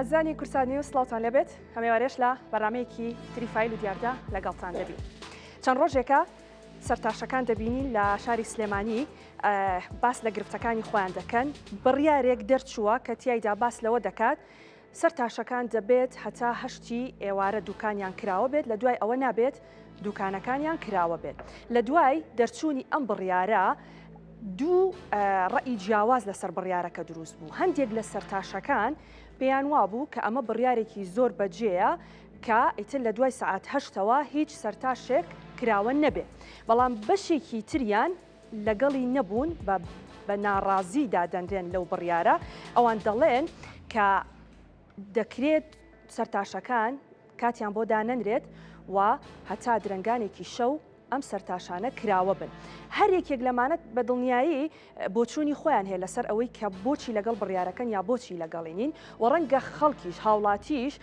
ئازانی کورسانی و سڵاوتان لەبێت هەمێوارێش لە بەرنامەیەکی تریفایل و دیاردا لەگەڵتان دەبین. چەند ڕۆژێکە سەرتاشەکان دەبینین لە شاری سلێمانی باس لە گرفتەکانی خۆیان دەکەن، بڕیارێک دەرچووە کە تیایدا باس لەوە دەکات سەرتاشەکان دەبێت هەتا هەشتی ئێوارە دوکانیان کراوە بێت، لە دوای ئەوە نابێت دوکانەکانیان کراوە بێت. لە دوای دەرچوونی ئەم بڕیارە دوو ڕەئی جیاواز لەسەر بڕیارەکە دروست بوو. هەندێک لە سەرتاشەکان پێیان وابوو کە ئەمە بڕیارێکی زۆر بەجێیە کە ئیتر لە دوای سەعات هەشتەوە هیچ سەرتاشێک کراوە نەبێت. بەڵام بەشێکی تریان لەگەڵی نەبوون بە ناڕازیدا دەنرێن لەو بڕیارە، ئەوان دەڵێن کە دەکرێت سەرتاشەکان کاتیان بۆ دانەنرێت و هەتا درنگانێکی شەو ئەم سەرتاشانە کراوە بن. هەر یەکێک لەمانەت بە دڵنیایی بۆچوونی خۆیان هەیە لەسەر ئەوەی کە بۆچی لەگەڵ بڕیارەکەن یا بۆچی لەگەڵێنین و ڕەنگە خەڵکیش هاوڵاتیش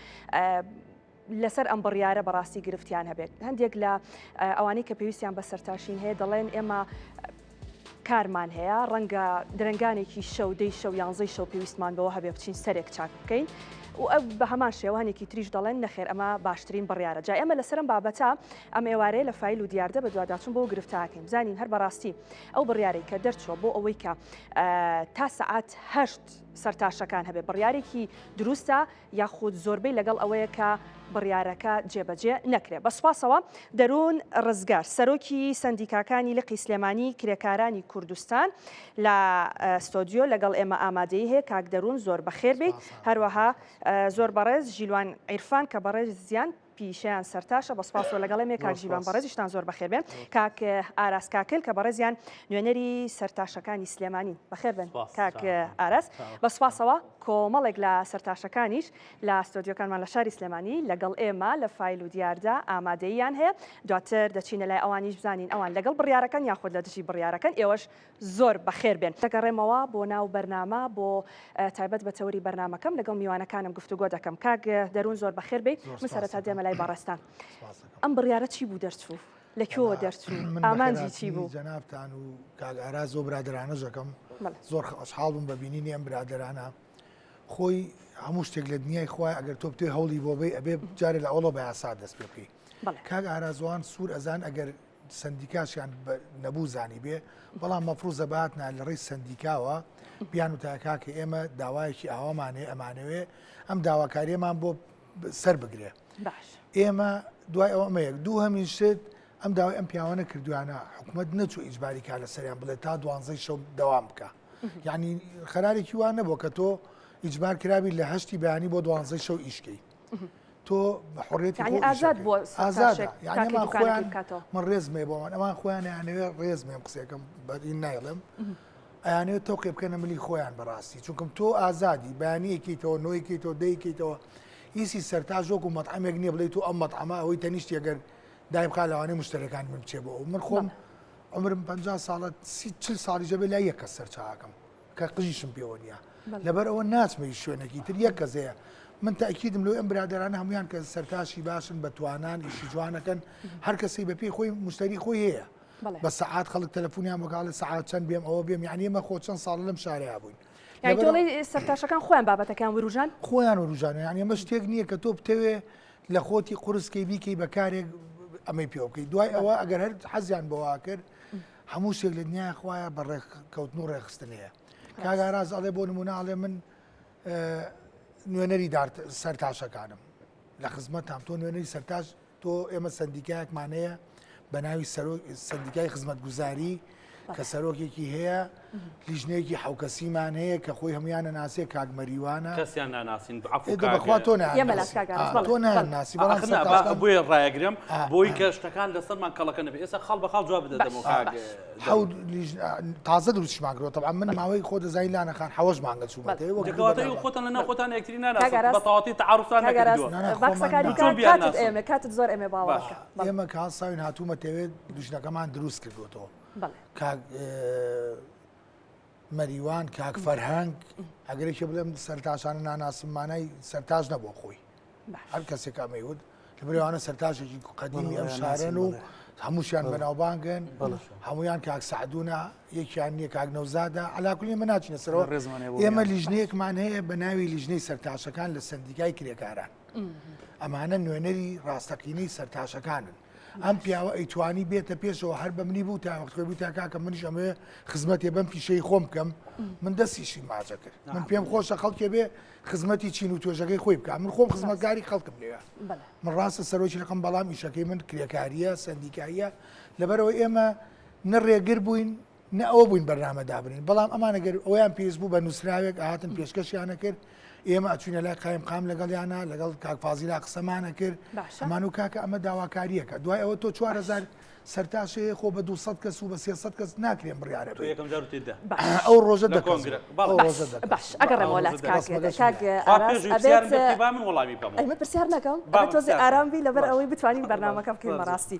لەسەر ئەم بڕیارە بەڕاستی گرفتیان هەبێت. هەندێک لە ئەوانەی کە پێویستیان بە سەرتاشین هەیە دەڵێن ئێمە کارمان هەیە، ڕەنگە درنگانێکی شەو دەی شەو یانزەی شەو پێویستمان بەوە هەبێ بچین سەرێک چاک بکەین و ئەو بە هەمان شێوانێکی تریش دەڵێن نەخێر ئەمە باشترین بڕیارە. جا ئێمە لەسەرم بابەتە ئەم ئێوارەیە لە فایل و دیاردە بە دوواداچوون بۆ گرفتاکەین بزانین هەر بەڕاستی ئەو بڕیارەی کە دەرچووە بۆ ئەوەی کە تا سەعات هەشت سەرتاشەکان هەبێ بڕیارێکی دروستە یاخود زۆربەی لەگەڵ ئەوەیە کە بڕیارەکە جێبەجێ نەکرێت. بەسپاسەوە دەروون ڕزگار سەرۆکی سندیکاکانی لقی سلێمانی کرێکارانی کوردستان لە ستۆدیۆ لەگەڵ ئێمە ئامادەی هەیە. کاک دەروون زۆر بەخێر بیت، هەروەها زۆر بەڕێز ژیلوان عیرفان کە بەڕێز زیان پیشیان سەرتاشە بەسپاسەوە لەگەڵ ئێمە کاک ژیلوان بەڕێزیشتان زۆر بەخێر بێن. کاک ئاراس کاکل کە بەڕێزیان نوێنەری سەرتاشەکانی سلێمانی بەخێر بن. کاک ئاراس بەسپاسەوە کۆمەڵێک لە سەرتاشەکانیش لە ستۆدیۆکانمان لە شاری سلێمانی لەگەڵ ئێمە لە فایل و دیاردا ئامادەییان هەیە. دواتر دەچینە لای ئەوانیش بزانین ئەوان لەگەڵ بڕیارەکەن یاخود لە دژی بڕیارەکەن. ئێوەش زۆر بەخێر بێن. دەگەڕێمەوە بۆ ناو بەرنامە بۆ تایبەت بە تەوری بەرنامەکەم لەگەڵ میوانەکانم گفتوگۆ دەکەم. کاک دەروون زۆر بەخێر بیت. من سەرەتا دێمە لای بەڕێستان. ئەم بڕیارە چی بوو دەرچوو؟ لەکوێوە دەرچوو؟ ئامانجی چی بوو؟ جەنابتان و کاک ئاراس زۆر برادرانە ژەکەم زۆر خۆشحاڵ بووم بە بینینی ئەم برادرانە. خۆی هەموو شتێک لە دنیای خۆی ئەگەر تۆ بتوێ هەوڵی بۆ بێ ئەبێ جارێ لە ئەوڵە بە یاسا دەست پێ بکەی. کاک ئارازوان سوور ئەزان ئەگەر سندیکاشیان نەبوو زانی بێ، بەڵام مەفروضە بهاتنا لە ڕێی سندیکاوە بیان وتە کاکە ئێمە داوایەکی ئاوامانێ ئەمانەوێ ئەم داواکاریەمان بۆ سەر بگرێ. ئێمە دوای ئەوە ئەمەیەک دوو هەمین شت ئەم داوای ئەم پیاوانە کردوانە حکوومەت نەچوو ئیجباری کا لە سەریان بڵێ تا 12 شەو دەوام بکە. یعنی خەرارێکی وان نەبوو کە تۆ ئیجبار کرابی لە هەشتی بەیانی بۆ 12 شەو ئیشکەی. تۆ بە حڕێتی ئازاد بۆ ئازادە خۆیان من ڕێزمێ بۆمان ئەمان خۆیان یانەوێت ڕێزمێم قسێکم بەین نایڵم ئەیانەوێت تۆقێ بکەنە ملی خۆیان بەڕاستی چونکەم تۆ ئازادی بەیانیەکەیتەوە نۆیکەیتەوە دەیکەیتەوە هیچی سەرتاژ وەکو مەطعەمێک نییە بڵێ تو ئەم مەطعەمە ئەوەی تەنیشتی ئەگەر دای بخا لەوانەیە مشتەرەکانی من بچێ بۆ من خۆم عمرم 50 ساڵە 40 ساڵی جەبێ لای یەک کەس سەرچاکەم کە قژیشم پێوە نییە لەبەر ئەوە ناچمەی شوێنێکی تر یەک کەسەیە. من تاکیدم لەوێ ئەم برادرانە هەمویان کە سەرتاشی باشن بە توانان ئیشی جوانەکەن هەر کەسی بە پێی خۆی مشتری خۆی هەیە. بە سەعات خەڵک تەلەفۆنیان بەگاڵە سەعات چەند بێم ئەوە بێم یعنی ئێمە خۆ چەند ساڵ لەم شارەیە بووین. دۆڵی سەرتاشەکان خۆیان بابەتەکان وروژان خۆیان وروژان یعنی ئەمە شتێک نییە کە تۆ بتەوێ لە خۆتی قورسکەی بیکەی بە کارێک ئەمەی پێ بکەی. دوای ئەوە ئەگەر هەر حەزیان بەوا کرد هەموو شتێک لە دنیای خوایە بە ڕێککەوتن و ڕێخستنەیە. کاک ئاراس ئەڵێ بۆ نمونە ئەڵێ من نوێنەری سەرتاشەکانم لە خزمەتام تۆ نوێنەری سەرتاش تۆ ئێمە سندیکایەکمانەیە بە ناوی سندیکای خزمەتگوزاری کە سەرۆکێکی هەیە لیژنەیەکی حوکەسیمان هەیە کە خۆی هەمویانە ناسێ کاک مەریوانە کەسیان ناناسین بەخوا تۆ ناسی بۆی ڕایەگرم بۆی کە شتەکان لەسەرمان کەڵەکە نەبێ ئێستا خەڵ بەخاڵ جواب بدەمەوە تازە دروستیمان کرۆ طبعا من ماوەی خۆ دەزانی لانەخان حەوەش مانگە چوومەتەوەی خۆتان لەناو خۆتان یەکتری ناناسن بە تەواتی تعاروفان نەکردووە کاتت زۆر ئێمە باوەکە ئێمە کە هەڵساوین هاتوومە تەوێت دوژنەکەمان دروست کردوەوە. کاک مەریوان کاک فەرهەنگ ئەگەرێکی بڵێم سەرتاشانە ناناسممانای سەرتاژ نەبووە خۆی هەر کەسێک ئەمەیود لە بەرەوانە سەرتاژێکی قەدیمی ئەم شارن و هەمووشیان بەناوبانگن هەمویان کاک سعدونە یەکیان نییە کاک نەوزادە علاکولی ئێمە ناچینە سەرەوە ئێمە لیژنەیەکمان هەیە بە ناوی لیژنەی سەرتاشەکان لە سندیکای کرێکاران ئەمانە نوێنەری ڕاستەقینەی سەرتاشەکانن ئەم پیاوە ئەیتوانی بێتە پێشەوە هەر بە منی بوو تا وەختۆی بوو تا کاکە منیش ئەمەیە خزمەتێ بەم پیشەی خۆم بکەم من دەستیشی ماچە کرد من پێم خۆشە خەڵکێ بێ خزمەتی چین و توێژەکەی خۆی بکە من خۆم خزمەتگاری خەڵکم لێوە من ڕاستە سەرۆکی رقم بەڵام ئیشەکەی من کرێکاریە سندیکاییە لەبەرەوە ئێمە نەڕێگر بووین نە ئەوە بووین بەرنامەدا بنین بەڵام ئەمانەگەر ئەویان پێویست بوو بە نووسراوێک ئاهاتن پێشکەشیانە کرد ئێمە ئەچوینە لای قایم قام لەگەڵیانە لەگەڵ کاکفازیلا قسەمانە کرد ئەمان و کاکە ئەمە داواکاریەکە دوای ئەوە تۆ 4000 سەرتاشەیە خۆ بە 200 کەس و بە 300 کەس ناکرێن بڕیارە ئەو ڕۆژە باش ئەگەڕێمەوە لات ئەمە پرسیار نەکەم تۆزی ئارامبی لەبەر ئەوەی بتوانین بەرنامەکە بکەین بەڕاستی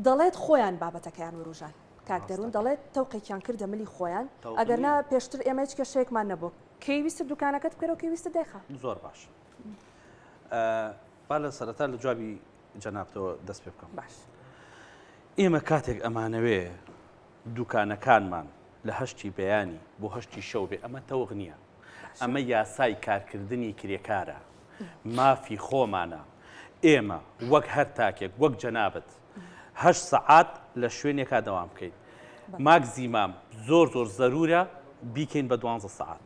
دەڵێت خۆیان بابەتەکەیان وروژان کاک دەروون دەڵێت تەوقێکیان کردە ملی خۆیان ئەگەرنا پێشتر ئێمە هیچ کەشەیەکمان نەبوو کەیویستە دوکانەکەت بکەرەوە کەویستە دەیخە زۆر باش با لە سەرەتا لە جوابی جەنابتەوە دەست پێ بکەم باش ئێمە کاتێک ئەمانەوێ دوکانەکانمان لە هەشتی بەیانی بۆ هەشتی شەو بێ ئەمە تەوق نییە ئەمە یاسای کارکردنی کرێکارە مافی خۆمانە ئێمە وەک هەر تاکێک وەک جەنابەت 8 سەعات لە شوێنێکا دەوام بکەین ماکزیمام زۆر زەرورە بیکەین بە 12 سەعات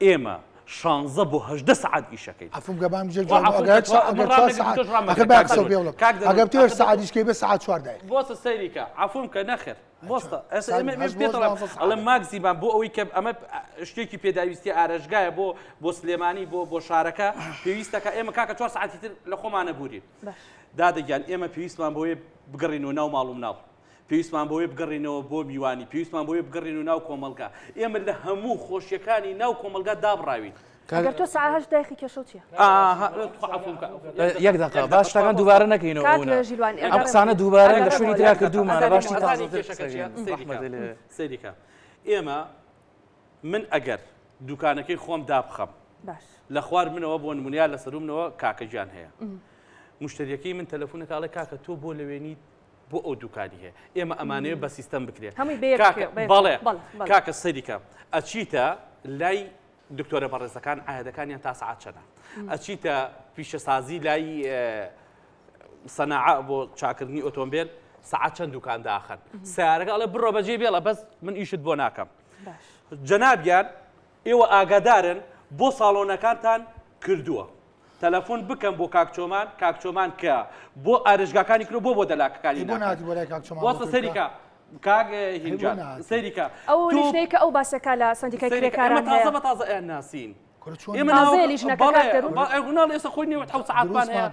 ئێمە 16 بۆ 18 سەعات ئیشەکەین عفوم گەبام ئەگەر تێ سەعاتیشکەی بە سەعات 4 دقیقە بۆستە سەیریکە عفوم کە نەخێر بۆستە ئەڵێ ماکزیمام بۆ ئەوەی کە ئەمە شتێکی پێداویستی ئارەژگایە بۆ سلێمانی بۆ شارەکە پێویستەکە ئێمە کاکە 4 سەعاتی تر لە خۆمانە بورین دادەگیان ئێمە پێویستمان بۆیە بگەڕینەوە ناو ماڵ و مناڵ پێویستمان بۆیە بگەڕینەوە بۆ میوانی پێویستمان بۆیە بگەڕین و ناو کۆمەلگا ئێمە لە هەموو خۆشیەکانی ناو کۆمەلگا دابڕاوین ئەگەر تۆ ساعت 8 دقیقی کێشە چییە؟ یەک دقیقە باش شتەکان دووبارە نەکەینەوە ئەم قسانە دووبارە لە شوێنی ترا کردومانە باشی سەیریکە ئێمە من ئەگەر دوکانەکەی خۆم دابخەم لە خوار منەوە بۆ نمونیا لە سەرومنەوە کاکە گیان هەیە مشتریەکەی من تەلەفۆنەکەڵێ کاکە تۆ بۆ لەوێنیت بۆ ئەو دوکانی هەیە ئێمە ئەمانەیە بە سیستەم بکرێت بەڵێ کاکە سەریکە ئەچیتە لای دکتۆرە بەڕێزەکان ئاهدەکانیان تا سەعات چەنە ئەچیتە پیشەسازی لای سەناعە بۆ چاکردنی ئۆتۆمبیل سەعات چەند دوکان داخەن سیارەکە ئەڵێ بڕۆ بەجێ بێڵە بەس من ئیشت بۆ ناکەم جەنابیان ئێوە ئاگادارن بۆ ساڵۆنەکانتان کردووە تەلەفۆن بکەم بۆ کاکچۆمان کە بۆ ئارێژگاکانی کرد بۆ دەلاکەکانی وەستە سەریکە کاک هینجان سەریکە ئەو لیژنەیە کە ئەو باسەکە لە سندیکای کرێکاران تازە بە تازە ئەیان ناسین بەڵام ئێستا خۆی نێوە حەوت سەعاتمان هەیە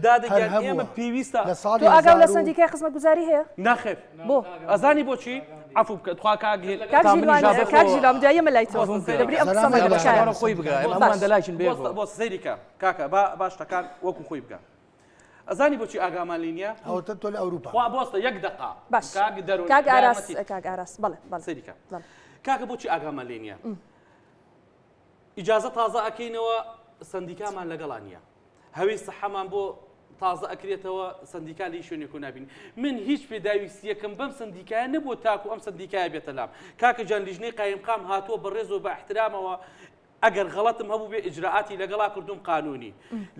دادەگیان ئێمە پێویستە تۆ ئاگاو لە سندیکای خزمەتگوزاری هەیە ناخێر بۆ ئەزانی بۆچی عفو بکە تخوا کاک ژیلوان دوایە لای تۆ دەبری ئەم قسە خۆی بگە هەمووان دەلاکن بێ بۆ سەیریکە کاکە با شتەکان وەکو خۆی بکە ئەزانی بۆچی ئاگامان لینیە ئەوتە تۆ لە ئەوروپا خوا بۆستە یەک دقا باش کاک ئاراس بەڵێ سەریکە کاکە بۆچی ئاگامان لێ نییە ئیجازە تازە ئەکەینەوە سندیکامان لەگەڵان نییە هەوی سەحەمان بۆ تازە ئەکرێتەوە سندیکا لە شوێنێک و نابین من هیچ پێداویستیەکەم بەم سندیکایە نەبوو تاکو ئەم سندیکایە بێتە لام کاکە جان لیژنەی قایمقام هاتووە بەڕێز و بە احترامەوە ئەگەر غەڵەتم هەبوو بێ ئیجراعاتی لەگەڵا کردوم قانونی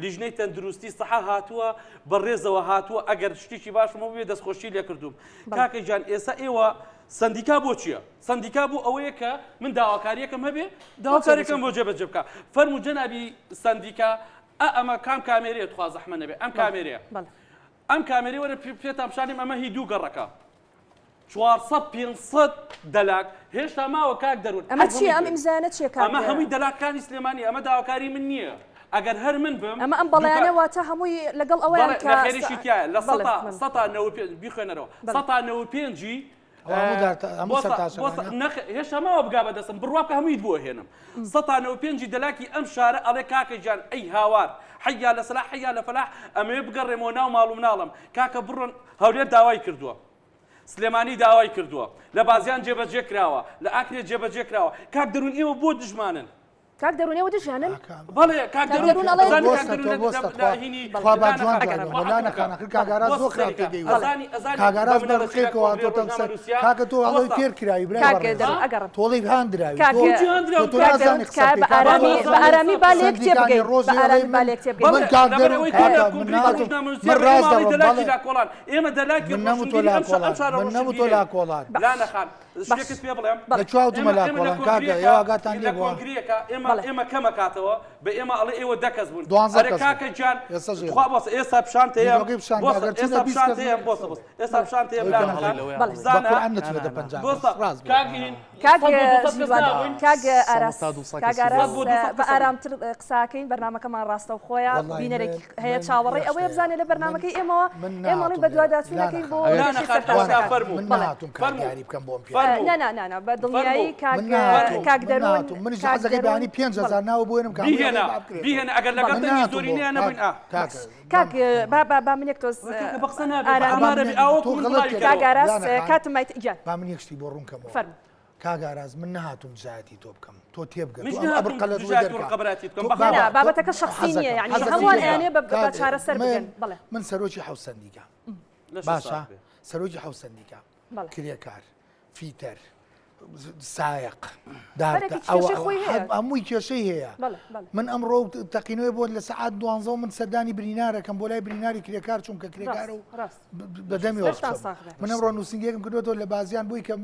لیژنەی تەندروستی سەحا هاتووە بەڕێزەوە هاتووە ئەگەر شتێکی باشم هەبوو بێ دەستخۆشی لێ کردوم کاکە جان ئێستا ئێوە سندیکا بۆ چییە؟ سندیکا بۆ ئەوەیە کە من داواکاریەکەم هەبێ داواکاریەکەم بۆ جێبەجێ بکە فەرموو جەنابی سندیکا ئەمە کام کامێرەیە تخوا زەحمە نەبێ ئەم کامێرەیە ئەم کامێرەی وەرە پێتان پیشانیم ئەمە هی دوو گەڕەکە 400-500 دەلاک هێشتا ماوە کاک دەروون ئەمە چیە ئەم ئیمزانە چیە ئەمە هەمووی دەلاکانی سلێمانی ئەمە داواکاری من نییە ئەگەر هەر من بم ئەمە ئەم بەڵیانە واتە هەمووی لەگەڵ ئەوەیان کە خێریشی تایە لە 195 بیخوێنەرەوە 195 هێشتا ماوە بگا بەدەستم بڕوا بکە هەمووی بۆ هێنم 195 دەلاکی ئەم شارە ئەڵێ کاکە جان ئەی هاوار حیا لە سەلاح حیا لە فەلاح ئەمەوێ بگەڕێمەوە ناو ماڵ و مناڵم کاکە بڕۆن هەولێر داوای کردووە سلێمانی داوای کردووە لە بازیان جێبەجێ کراوە لە ئاکرێ جێبەجێ کراوە کاک دەروون ئێوە بۆ دژمانن کاک دەرونێ و دژیانن بەڵێ کاک دەرون هینی خوا با جوان وەلا نەخانەکرد کاگاراز زۆر خراپەکەی کاگاراز بەڕقێکەوە تۆتەم سەر کاکە تۆ ئەڵۆی تێرکراوی برای تۆڵی هاندراوی بە ئارامی با لێک تێ بگەین بە ئارامی با لێک تێ بگەین من کاک دەرون من ڕاز کۆڵان ئێمە دەلاکی من نەموتۆ لا کۆڵان من نەموتۆ لا کۆڵان لا نەخان شتێکت پێ بڵێم لە چاوتمە لا کۆڵان کاکە ئێوەگاتان لێ بووە ئێمە کەمەکاتەوە بە ئێمە ئەڵێ ئێوە دەکەس بوون 12 ئەرێ کاکە جان خوا بۆس ئێستا پیشانتەیە ئێستا پیشانتەیە بۆسە بۆس ئێستا پیشانتەیە بەقورئان نەچێتە پەنجاب کاک ئاراس بە ئارامتر قساکەین بەرنامەکەمان ڕاستە و خۆیان بینەرێک هەیە چاوەڕێ ئەوەیە بزانێت لە بەرنامەکەی ئێمەوە ئێمەڵی بە دوواداچوونەکەی بۆ نه بە دڵنیایی کاک دەرون منیش حەزەکەی بەیانی 5000 ناوە بۆ وێنم بیهێنە ئەگەر لەگەڵ دەنگی زۆرینیان نەبووین کاک با من یەک تۆز کاگاراس کاتمایت گیان با من یەکشتی بۆ ڕوونکەمەوە فەرمو کاگاراز من نەهاتوم جایەتی تۆ بکەم تۆ تێبگەن بابەتەکە شخصی نییە یعنی هەمووان ئەیانێ بە چارەسەر بگەن بڵێ من سەرۆکی حەوت سەندیکە باشە سەرۆکی حەوت سەندیکە کرێکار فیتەر سایق هەمووی کێشەی هەیە من ئەمڕۆ تەقینەوەی بۆ لە سەعات 12 من سەردانی برینارەکەم بۆ لای بریناری کرێکار چونکە کرێکارە و بەدەمی من ئەمڕۆ نووسنگێکم کردوەوە لە بازیان بووی کە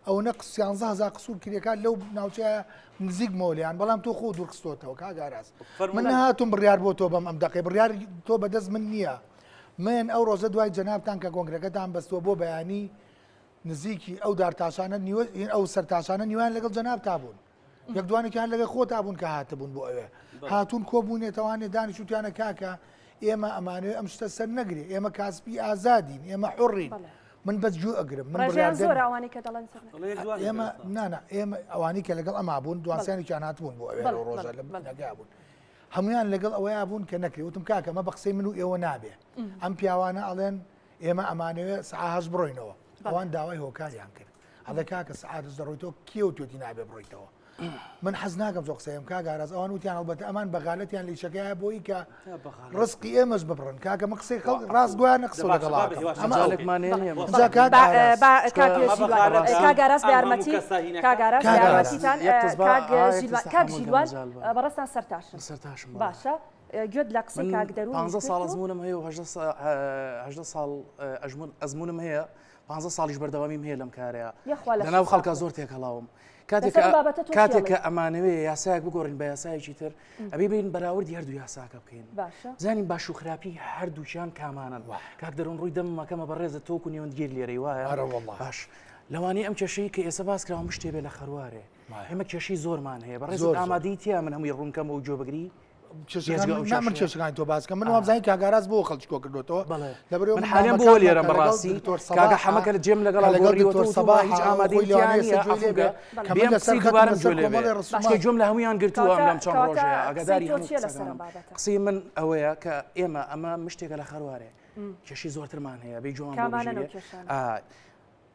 11 قسوور کرێکار لەو ناوچەیە نزیک مۆلیان بەڵام تۆ خۆ دوورخستۆتەوە کاگاراز من نەهاتوم بڕیار بۆ تۆ بەم ئەم دەقەی بڕیار تۆ بەدەست من نییە من ئەو ڕۆژە دوای جەنابتان کە کۆنگرەکەتان بەستووە بۆ بەیانی نزیکی ئەو دارتاشانە ئەو سەرتاشانە نیوان لەگەڵ جەناب تابوون یەک دوانێکیان لەگەڵ خۆ تابوون کە هاتبوون بۆ ئەوێ هاتوون کۆبوونێتەوانێ دانیشتیانە کاکە ئێمە ئەمانوێ ئەم شتە سەر نەگرێ ئێمە کاسبی ئازادین ئێمە حڕین من بەس جوو ئەگرم من ئێمە نانە ئێمە ئەوانی کە لەگەڵ ئەما بوون دوانسیانێکیان هاتبوون بۆ ئەوێ ڕۆژە لە نەگا بوون هەمویان لەگەڵ ئەوەیە بوون کە نەکرێ وتم کاکە مە بە قسەی من و ئێوە نابێ ئەم پیاوانە ئەڵێن ئێمە ئەمانەوێ سەعات بڕۆینەوە ئەوان داوای هۆکاریان کرد ئەڵێ کاکە سەعات دەڕۆیتەوە کێ و توێتی نابێ بڕۆیتەوە من حەز ناکەم زۆر قسەیەم کاگاراز ئەوان وتیان هەڵبەتە ئەمان بەغالەتیان لە ئیشەکەیە بۆی کە ڕزقی ئێمەش ببڕن کاکە مە قسەی خەڵک ڕاست گویان نەقسە کاگاراز بە یارمەتی کاگاراز بە یارمەتیتان کاک ژیلوان بەڕێستان سەرتاشن باشە گوێت لە قسەی کاک دەرون 15 ساڵ ئەزمونم هەیە و 18 ساڵ ئەزمونم هەیە 15 ساڵیش بەردەوامیم هەیە لەم کارەیە لەناو خەڵکە زۆر تێکەڵاوم کاتێک کە ئەمانەوێ یاسایەک بگۆڕین بە یاسایەکی تر ئەبێ بین بەراوردی هەردوو یاساکە بکەین زانین باش و خراپی هەردووچیان کامانن کاک دەرون ڕووی دەمەکەمە بەڕێزە تۆکو و نێوەندگیر لێرەی وایە باش لەوانەیە ئەم کێشەی کە ئێستا باس کراوە شتێ بێ لە خەروارێ ئێمە کێشەی زۆرمان هەیە بەڕێز ئامادەی تیا من هەمووی ڕوونکەم و جۆبگری من چێشەکانی تۆ باسکە من وابزانانی کاگاراز بۆ خەڵکی کۆ کردوەوە من حالێن بۆ لێرە بەڕاستی کاگە حەمەکە لە جێم لەگەڵ گۆڕیوە سەبا هیچ ئامادەی جۆم لە هەمویان گرتووە لەم چەند ڕۆژەیە ئەگەداری قسەی من ئەوەیە کە ئێمە ئەمە مشتێکە لە خەروارێ کێشی زۆرترمان هەیە بێ جوان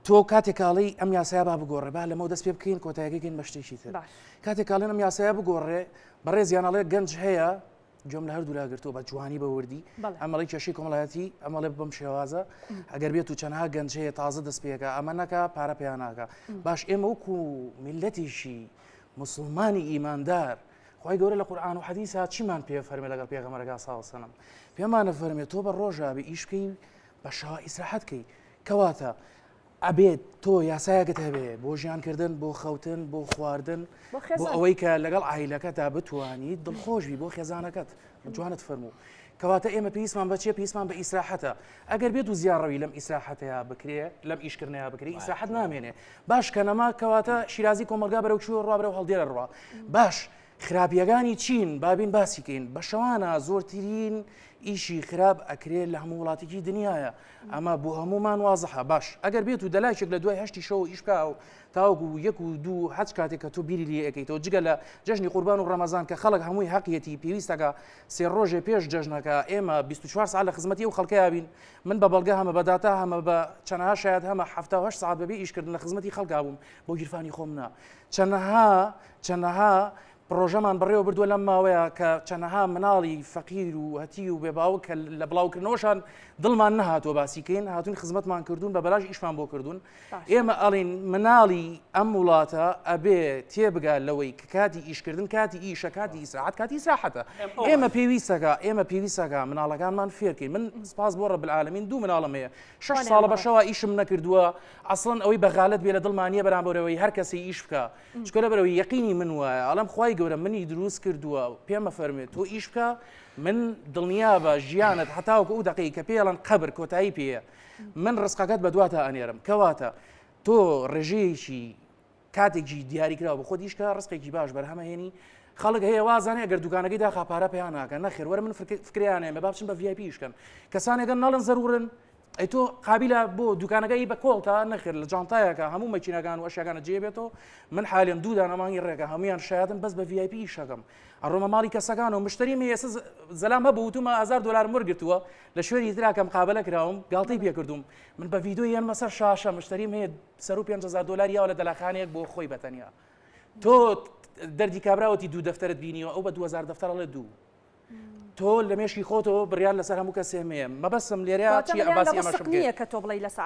تۆ کاتێکاڵی ئەم یاسایە با بگۆڕێ با لەمە دەست پێ بکەین کۆتاییەکەین بە شتێکی تر کاتێکاڵێن ئەم یاسایە بگۆڕێ بەڕێزیانەڵێ گەنج هەیە جۆم لە هەردوو لاگرتووە بە جوانی بە وردی ئەمەڵی کێشەی کۆمەڵایەتی ئەمەڵێ بەم شێوازە ئەگەر بێت و چەندها گەنج هەیە تازە دەست پێەکە ئەمە نەکە پارە پێیان ناکە باش ئێمە وەکو میلەتیشی مسلمانی ئیماندار خی گەورە لە قورئان و حەدیثە چیمان پێ فەرمێ لەگەڵ پێغەمبەرەکە ساڵ سەلەم پێمانە فەرمێت تۆ بە ڕۆژە بە ئیش بکەی بە شەوا ئیسراحەتکەی کەواتە ئەبێت تۆ یاسایەکەت هەبێ بۆ ژیانکردن بۆ خەوتن بۆ خواردن بۆ ئەوەی کە لەگەڵ عیلەکەتا بتوانیت دڵخۆشبی بۆ خێزانەکەت جوانت فەرموو کەواتە ئێمە پێویستمان بەچێ پێویستمان بە ئیسراحەتە ئەگەر بێت و زیاڕەوی لەم ئیسراحەتەیە بکرێ لەم ئیشکردنەیە بکری ئیسراحەت نامێنێ باش کە نەما کەواتە شیرازی کۆمەلگا بەرەو چووە ڕابرە و هەڵدێرە ڕوا باش خراپیەکانی چین بابین باسی کەین بە شەوانە زۆرترین ئیشی خراپ ئەکرێت لە هەموو وڵاتێکی دنیاە ئەمە بۆ هەمومان وازەحە باش ئەگەر بێت و دەلایشێک لە دوای هەشتی شەو ئیشکا و تاوەکو یەک و دوو حەج کاتێک کە تۆ بیری لێ ئەەکەیتەوە جگە لە جەژنی قوربان و ڕەمەزان کە خەڵک هەمووی حەقیەتی پێویستەکە سێ ڕۆژێ پێش جەژنەکە ئێمە 24 ساعت لە خزمەتی و خەڵکەیە بین من بە بەڵگە هەمە بەداتا هەمە بە چەندەها شاید هەمە 78 ساعت بەبێ ئیشکردن لە خزمەتی خەڵکا بووم بۆ گیرفانی خۆمنا چەندەها پرۆژەمان بڕێوە بردووە لەم ماوەیە کە چەندەها مناڵی فەقیر و هەتی و بێباوە کە لە بڵاوکردنەوەشان دڵمان نەهاتوە باسیکەین هاتوون خزمەتمان کردوون بە بەلاژ ئیشمان بۆ کردوون ئێمە ئەڵین مناڵی ئەم وڵاتە ئەبێ تێبگات لەوەی کە کاتی ئیشکردن کاتی ئیشە کاتی ئیسراحەت کاتی ئیسراحەتە ئێمە پێویستەکە مناڵەکانمان فێرکەین من سپاس بۆ ڕەب العالەمین دوو مناڵم هەیە 6 ساڵە بەشەوە ئیشم نەکردووە ئەسڵەن ئەوەی بەغالەت بێ لە دڵمانیە بەرامبەرەوەی هەر کەسی ئیش بکە چکە لەبەرەوەی یەقینی من وایە ئەڵەم خوای گەورە منی دروست کردووە پێمە فەرمێت تۆ ئیش بکە من دڵنیا بە ژیانت هەتاوکە ئەو دەقەی کە پێڵەن قەبر کۆتایی پێیە من ڕزقەکەت بە دواتە ئەنێرم کەواتە تۆ ڕێژەیەکی کاتێکی دیاریکراوە بە خۆت ئیشکە ڕزقێکی باش بەرهەمەهێنی خەڵک هەیە وازانێ ئەگەر دوکانەکەی داخا پارە پێیان ناکەن نەخێر وەرە من فکریانێ مە با بچن بە VIP شکەن کەسانێکگەن ناڵن زەرورن ئەی تۆ قابلە بۆ دوکانەکەی بە کۆڵتا نەخێر لە جانتایەکە هەموو مەکینەکان و ئەشیاکانە جێبێتەوە من حالیم دوو دانەمانی ڕێگە هەمویان شایەتن بەس بە VIP شەکەم ئەڕۆمە ماڵی کەسەکان و مشتری ئێستا زەلام هەبوو وتومە 1000 دلار وەرگرتووە لە شوێنی تراکە مقابلە کراوم گاڵتەی پێ کردوم من بە ڤیدیۆ یان مەسەر شاشە مشتریم هەیە سەر و 5000 دلار یاوە لە دەلاخانەیەک بۆ خۆی بەتەنیا تۆ دەردی کابراوەتی دوو دەفتەرت بینیوە ئەو بە 2000 دەفتەرە لە دوو تۆ لە مێشکی خۆتەوە بڕیان لەسەر هەموو کەسێمەیە مەبەستم لێرەیە چی ئەمباسی ئەمەش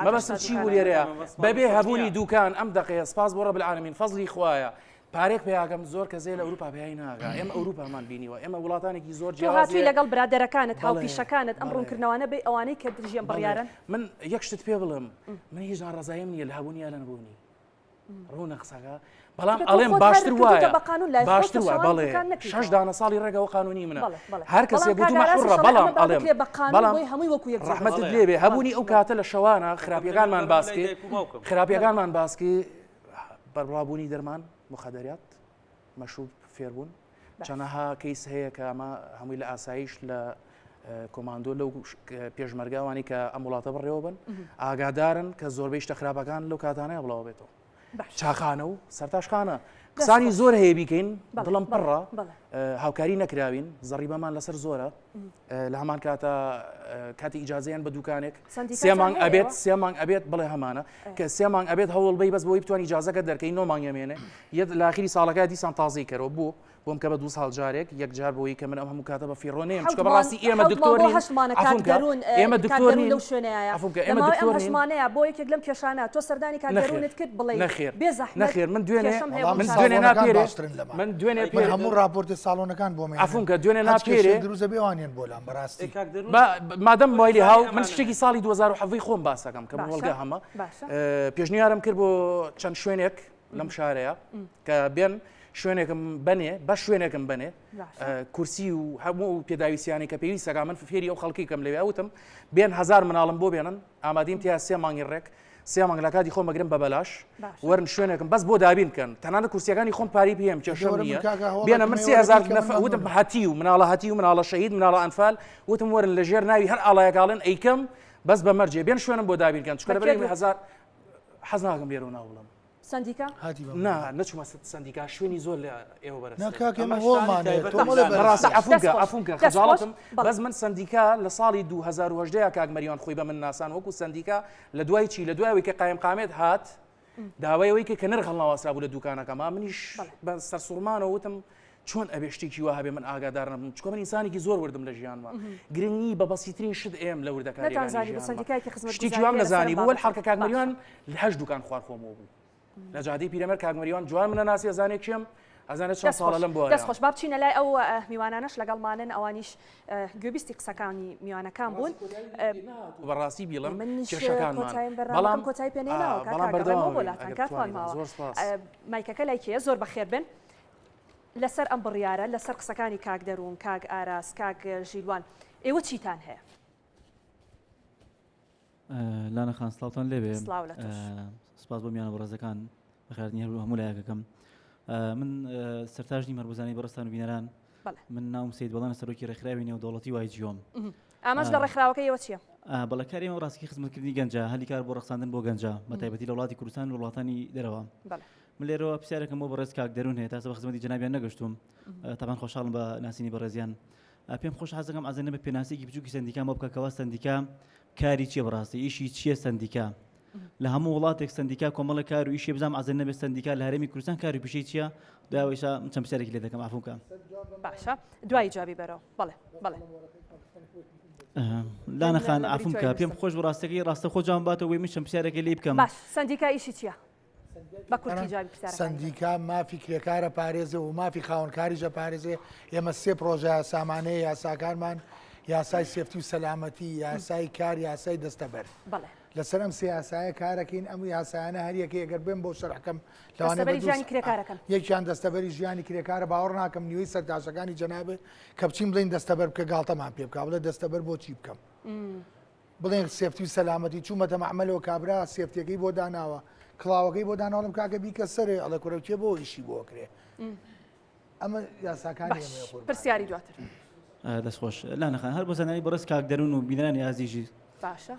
مەبەستم چی بوو لێرەیە بەبێ هەبوونی دوکان ئەم دقەیە سپاس بۆ ڕەب العالەمین فەزلی خوایە پارێک پێیاکەم زۆر کەسێ لە ئەوروپا پێی ناگا ئێمە ئەوروپامان بینیوە ئێمە وڵاتانێکی زۆر جیاوازی لەگەڵ برادەرەکانت هاوپیشەکانت ئەم ڕوونکردنەوەانە بێ ئەوانەی کە دژیان بڕیارن من یەک شتت پێ بڵم من هیچ ڕزایم نییە لە هەبوونی یا لە نەبوونی ڕوونە قسەکە بەڵام ئەڵێم باشتر وایە باشتر وایە بەڵێ 6 دانە ساڵی ڕێگەوە قانونی منە هەر کەسێک گوتومە حوڕە بەڵام ئەڵێم بەڵام ڕەحمەتت لێبێ هەبوونی ئەو کاتە لە شەوانە خراپیەکانمان باسکێ خراپیەکانمان باسکێ بەربڵاوبوونی دەرمان مخەدەریات مەشروب فێربوون چەندەها کەیس هەیە کە ئەمە هەمووی لە ئاسایش لە کۆماندۆ لەو پێشمەرگاوانی کە ئەم وڵاتە بڕێوە بن ئاگادارن کە زۆربەی شتە خراپەکان لەو کاتانەیە بڵاو بێتەوە چاخانە و سەرتاشخانە قسانی زۆر هەیە بیکەین دڵم پڕە هاوکاری نەکراوین زەڕی بەمان لەسەر زۆرە لە هەمان کاتە کاتی ئیجازەیان بە دوکانێک سێمانگ ئەبێت بڵێ هەمانە کە سێمانگ ئەبێت هەوڵ بی بەس بۆی بتوانانی ئیجازەکە دەرکەی نۆمانگەمێنێ یەک لە ئاخری ساڵەکە دیسان تازەی کەرەوە بوو بۆم کە بە 2 ساڵ جارێک یەک جار بۆی کە من ئەم هەموو کاتە بە فیڕۆنێم چکە بەڕاستی ئێمە دکتۆرین ئێمە دکتۆرین لەو شوێنەیە ئێمە دکتۆرینە بۆ یەکێک لەم کێشانە تۆ سەردانی کارگەرونت کرد بڵێ نەخێر من دوێنێ ناپێرێ من دوێنێ پێ هەموو راپۆرتی ساڵۆنەکان بۆ ئەفون کە دوێنێ ناپێرێ دروزە بێوانیان بۆ لام بەڕاستی مادەم مایلی هاو من شتێکی ساڵی 2007 خۆم باسەکەم کە وەڵگە هەمە پێشنیارم کرد بۆ چەند شوێنێک لەم شارەیە کە بێن شوێنێکم بنێ بە شوێنێکم بنێ کورسی و هەموو پێداویستیانی کە پێویستەکە من فێری ئەو خەڵکی کەم لەوێ وتم بێن 1000 مناڵم بۆ بێنن ئامادەیم تیا 3 مانگی ڕێک 3 مانگ لە کاتی خۆم بەگرم بە بەلاش وەرن شوێنێکم بەس بۆ دابین بکەن تەنانەت کورسیەکانی خۆم پاری پێم کێشەم نییە بێنە من 3000 نەفر وتم هەتی و مناڵە هەتی و مناڵە شەهید مناڵە ئەنفال وتم وەرن لە ژێر ناوی هەر ئاڵایەکاڵن ئەیکەم بەس بە مەرجێ بێن شوێنم بۆ دابین بکەن چکە لەبەر 1000 حەز ناکەم لێرە ناوڵم سندیکا نا نەچوومە سندیکا شوێنی زۆر لە ئێوە بەرەس ئەفونکە خەجاڵەتم بەس من سندیکا لە ساڵی 2010 کاگمەریان خۆی بە من ناسان وەکو سندیکا لە دوای چی لە دوایەوەی کە قایم قامێت هات داوایەوەی کە نرخ هەڵناوەسرا بوو لە دوکانەکەما منیش بە سەرسوڕمانەوە وتم چۆن ئەبێ شتێکی وا هەبێ من ئاگادار نەبووم چکۆ من ئینسانێکی زۆر وردم لە ژیانما گرنگی بە بەسیترین شت ئێم لە وردەکاری شتێکی وام نەزانی بوو حڵکە کاگمەریان لە 8 دوکان خوار خۆمەوە بوو لە جادەی پیرەمەر کاگمەریان جوان منە ناسی ئەزانێک چێم ئەزانێت چەند ساڵە لەم بۆ دەست خۆش با بچینە لای ئەو میوانانەش لەگەڵمانن ئەوانیش گوێبیستی قسەکانی میوانەکان بوون بەڕاستی بیڵم کێشەکانمان بەڵام کۆتایی پێنێناوە کاکەڕێمەوە بۆ لاتان کاتوان ماوە مایکەکە لایکەیە زۆر بەخێر بن لەسەر ئەم بڕیارە لەسەر قسەکانی کاک دەروون کاک ئاراس کاک ژیلوان ئێوە چیتان هەیە لانا خان سلااوان لێبێ سپاس بۆ میانە بەڕێزەکان بەخێرنی هەموو لایەکەکەم من سەرتاژنی مەربوزانی بەڕستان و بینەران من ناوم سید بەڵام سەرۆکی ڕێکخراوی نێودەوڵەتی وای جیۆم ئاماژ لە ڕێکخراوەکەیەوە چییە؟ بەڵێکاری ئەمە ڕاستکی خزمەتکردنی گەنجە هەلی کار بۆ ڕەخساندن بۆ گەنجە بە تایبەتی لە وڵاتی کوردستان و وڵاتانی دەرەوە من لێرەوە پرسیارێکم بۆ بەڕێز کاک دەروون هەیە تاسە بە خزمەتی جەنابیان نەگەشتوم تامان خۆشحاڵم بە ناسینی بەڕێزیان پێم خۆش حەزەکەم ئازانە بە پێناسێکی بچووکی سندیکا بۆ بکە کەوا سندیکا کاری چییە بەڕاستی ئیشی چییە سندیکا لە هەموو وڵاتێک سندیکا کۆمەڵە کار و ئیشی بزانام ئازن نەبێت سندیکا لە هەرێمی کوردستان کاری پیشەی چییە داوایشە چەند پرسیارێکی لێ دەکەم عفو بکەم باشە دوای جوابی بەرەوە بەڵێ بەڵێ لانەخان عفو بکە پێم خۆش بە ڕاستەکەی ڕاستە خۆجان باتەوە وێ من چەند پرسیارێکی لێ بکەم باش سندیکا ئیشی چییە بە کورتی جوابی پرسیارەکان سندیکا مافی کرێکارە پارێزە و مافی خاوەنکاریژە پارێزێ ئێمە سێ پرۆژە سامانەیە یاساکارمان یاسای سێفتی و سەلامەتی یاسای کار یاسای دەستەبەر لەسەر ئەم سیاسایە کارەکەین ئەم یاسایانە هەریەکە ئەگەر بێن بۆ شەرحەکەم یەکیان دەستەبەری ژیانی کرێکارە باوەڕ ناکەم نیوەی سەرداشەکانی جەنابێ کە بچین بڵین دەستەبەر بکە گاڵتەمان پێ بکە بڵێ دەستەبەر بۆچی بکەم بڵێن سێفتی و سەلامەتی چوومەتە مەعمەلەوە کابرا سێفتیەکەی بۆ داناوە کڵاوەکەی بۆ داناوەڵم کاکە بیکە سەرێ ئەڵە کوڕەکێ بۆ ئیشی بۆ کرێ ئەمە یاساکانی پرسیاری دواتر دەستخۆش لانەخان هەر بۆ زانانی بەڕست کاک دەروون و بینرانی ئازیژی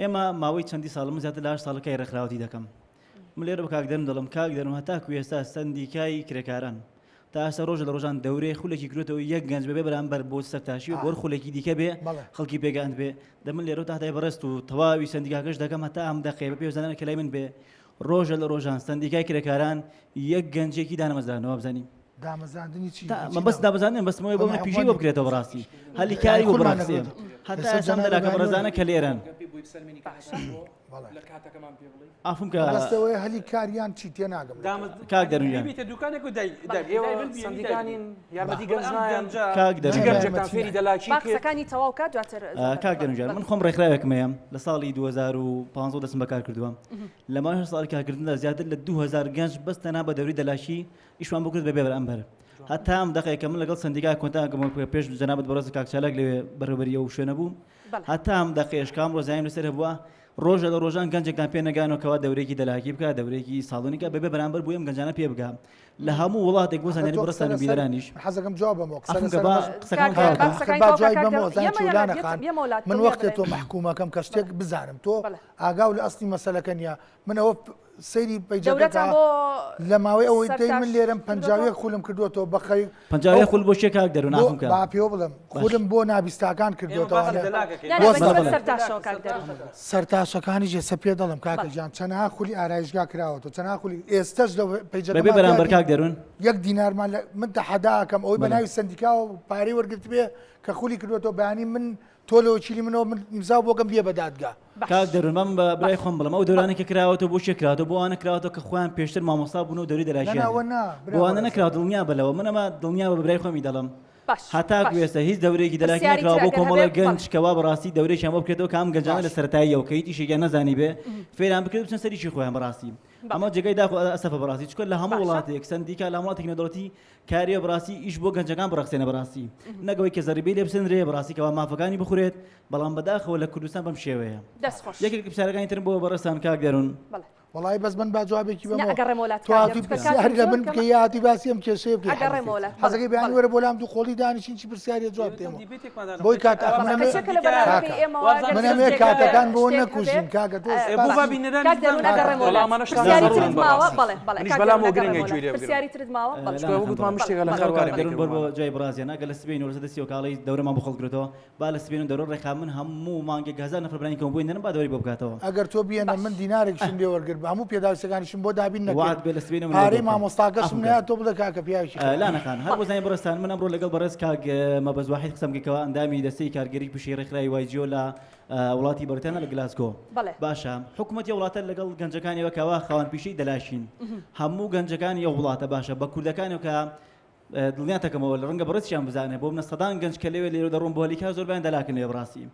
ئێمە ماوەی چەندی ساڵ من زیاتر لە 8 ساڵەکەی ڕێکخراوەتی دەکەم من لێرە بە کاک دەرم دەڵم کاک دەروون هەتاکو ئێستا سندیکای کرێکاران تا ئێستا ڕۆژە لە ڕۆژان دەورەی خولێکی کرێتەوە یەک گەنج بەبێ بەرامبەر بۆ سەرتاشی و بۆ خولێکی دیکە بێ خەڵکی پێگەاند بێ دەمن لێرە تاهدای بەڕست و تەواوی سندیکاکەش دەکەم هەتا ئەم دەقێ بە پێوزانە کە لای من بێ ڕۆژە لە ڕۆژان سندیکای کرێکاران یەک گەنجێکی دامەزرانەوە بزانیم دامەزاندنی چی بەس دامەزانن بەسمەوەی بۆ پیشی بۆ بکرێتەوە بەڕاستی هەلی کاری بۆ بڕاستێ هەتا ئێستا دەلاکە بەڕێزانە کە لێرەن ئافم کە ڕاستەوەی هەلی کاریان چی تێ ناگەم کاک دەروونیان دوکانێک و سندیکانین یارمەتی گەنجنایان کاک دەروونیان فێری دەلاکی باکسەکانی تەواو کات دواتر کاک دەروونیان من خۆم ڕێکخراوێکمەیە لە ساڵی 2015 دەستم بەکار کردووە لە ماوەی ساڵی کارکردندا زیاتر لە 2000 گەنج بەس تەنها بە دەوری دەلاشی ئیشمان بکرد بەبێ بەرامبەر هەتا ئەم دەقەیەکە من لەگەڵ سندیکا کۆنتاکەم پێش جەنابەت بەڕێز کاک چالاک لەوێ بەڕێوەبەریە و شوێنە بوو هەتا ئەم دەقەیەش کام ڕۆژاییم لەسەر هەبووە ڕۆژە لە ڕۆژان گەنجێکتان پێ نەگانەوەکەوە دەورێکی دەلاکی بکە دەورێکی ساڵۆنیکە بەبێ بەرامبەر بوویم گەنجانە پێ بگا لە هەموو وڵاتێک بۆ زانانی بڕستان بیرانیش حەزەکەم جواب بەمەوە من وەختێ تۆ محکومەکەم کە شتێک بزانم تۆ ئاگاو لە ئەسلی مەسەلەکە نیە منەوە سەیری پیجەکە لە ماوەی ئەوەی دەی من لێرم پەنجاوی خولم کردوەوە بەخەی پەنجاوی خول بۆ شێ کاک دەروون ناکەم با پێ بڵم خولم بۆ نابیستاکان کردوەوە سەرتاشەکانی جێسە پێ دەڵم کاکە جان چەنها خولی ئارایشگا کراوەوە چەنها خولی ئێستش لە پیجەکە بەبێ بەرامبەر کاک دەروون یەک دینارمان من تەحەداکەم ئەوەی بە ناوی سندیکا و پارەی وەرگرت بێ کە خولی کردوەوە بەیانی من تۆ لەوە چیلی منەوە من ئیمزا بۆکەم بێ بە دادگا کاک دەروون من بە برای خۆم بڵم ئەو دەورانێکە کراوەتەوە بۆ شێ کراوەتەوە بۆ ئەوانە کراوەتەوە کە خۆیان پێشتر مامۆستا بوون و دەوری دەلاشیان بۆوانە نەکراوە دڵنیا بەلەوە من ئەمە دڵنیا بە برای خۆمی دەڵم هەتاکو ئێستا هیچ دەورێکی دەلاکی نەکراوە بۆ کۆمەڵە گەنج کەوا بەڕاستی دەورێکیان بۆ بکرێتەوە کە ئەم گەنجانە لە سەرەتاییەوە کە هیچ ئیشێکیان نەزانی بێ فێران بکرێت بچن سەریشی خۆیان بەڕاستی ئەمە جێگەی داخ ئەسەفە بەڕاستی چکە لە هەموو وڵاتێک سندیکا لە وڵاتێک نەدەوڵەتی کاریە بەڕاستی ئیش بۆ گەنجەکان بڕەخسێنە بەڕاستی نەگەوەی کە زەریبەی لێ بسەندرێ بەڕاستی کەوا مافەکانی بخورێت بەڵام بەداخەوە لە کوردستان بەم شێوەیە یەکێک پرسیارەکانی ترم بۆ بەڕێستان کاک دەروون وڵی بەس من با جوابێکی بەمەوەی لە من بکە یاتی باسی ئەم کێشەیە بکە حەزەکەی بیان وەرە بۆلام دوو خۆڵی دانیشین چی پرسیارە جواب دێمە بۆی منەمێ کاتەکان بۆ نەکوژین کاکە تۆ بۆ جای بڕازیانە گە لە سبین وەرزە دەستی و کاڵی دەورەمان بۆ خەڵگرێتەوە با لە سبین و دەورە ڕێکا من هەموو مانگێک 1000 نەفر برانی کەم بۆی نەرم با دەوری بۆ بکاتەوە ئەگەر تۆ بیێنە من دینارێکشم لێ وەرگرت هەموو پێداویستەکانیشم بۆ دابین نەکرد پارەی مامۆستاکەشم نەیە تۆ بڵێ کاکە پیاوێکی لا نەخان هەر بۆ زانای بەڕێستان من ئەمڕۆ لەگەڵ بەڕێز کاک مەبەز واحید قسەم بکەوە ئەندامی دەستەی کارگەری پشی ڕێکخراوی وایجیۆ لە وڵاتی بەریتانیا لە گلاسگۆ باشە حکوومەتی وڵاتە لەگەڵ گەنجەکانی وەکەوە خاوەن پیشەی دەلاشین هەموو گەنجەکانی ئەو وڵاتە باشە بە کوردەکانەوە کە دڵنیاتەکەمەوە لە ڕەنگە بەڕێستیان بزانێ بۆ منە سەدان گەنج کە لێوێ لێرە دەڕۆن بۆ هەلیکار زۆربیان دەلاکن لێ بڕاستی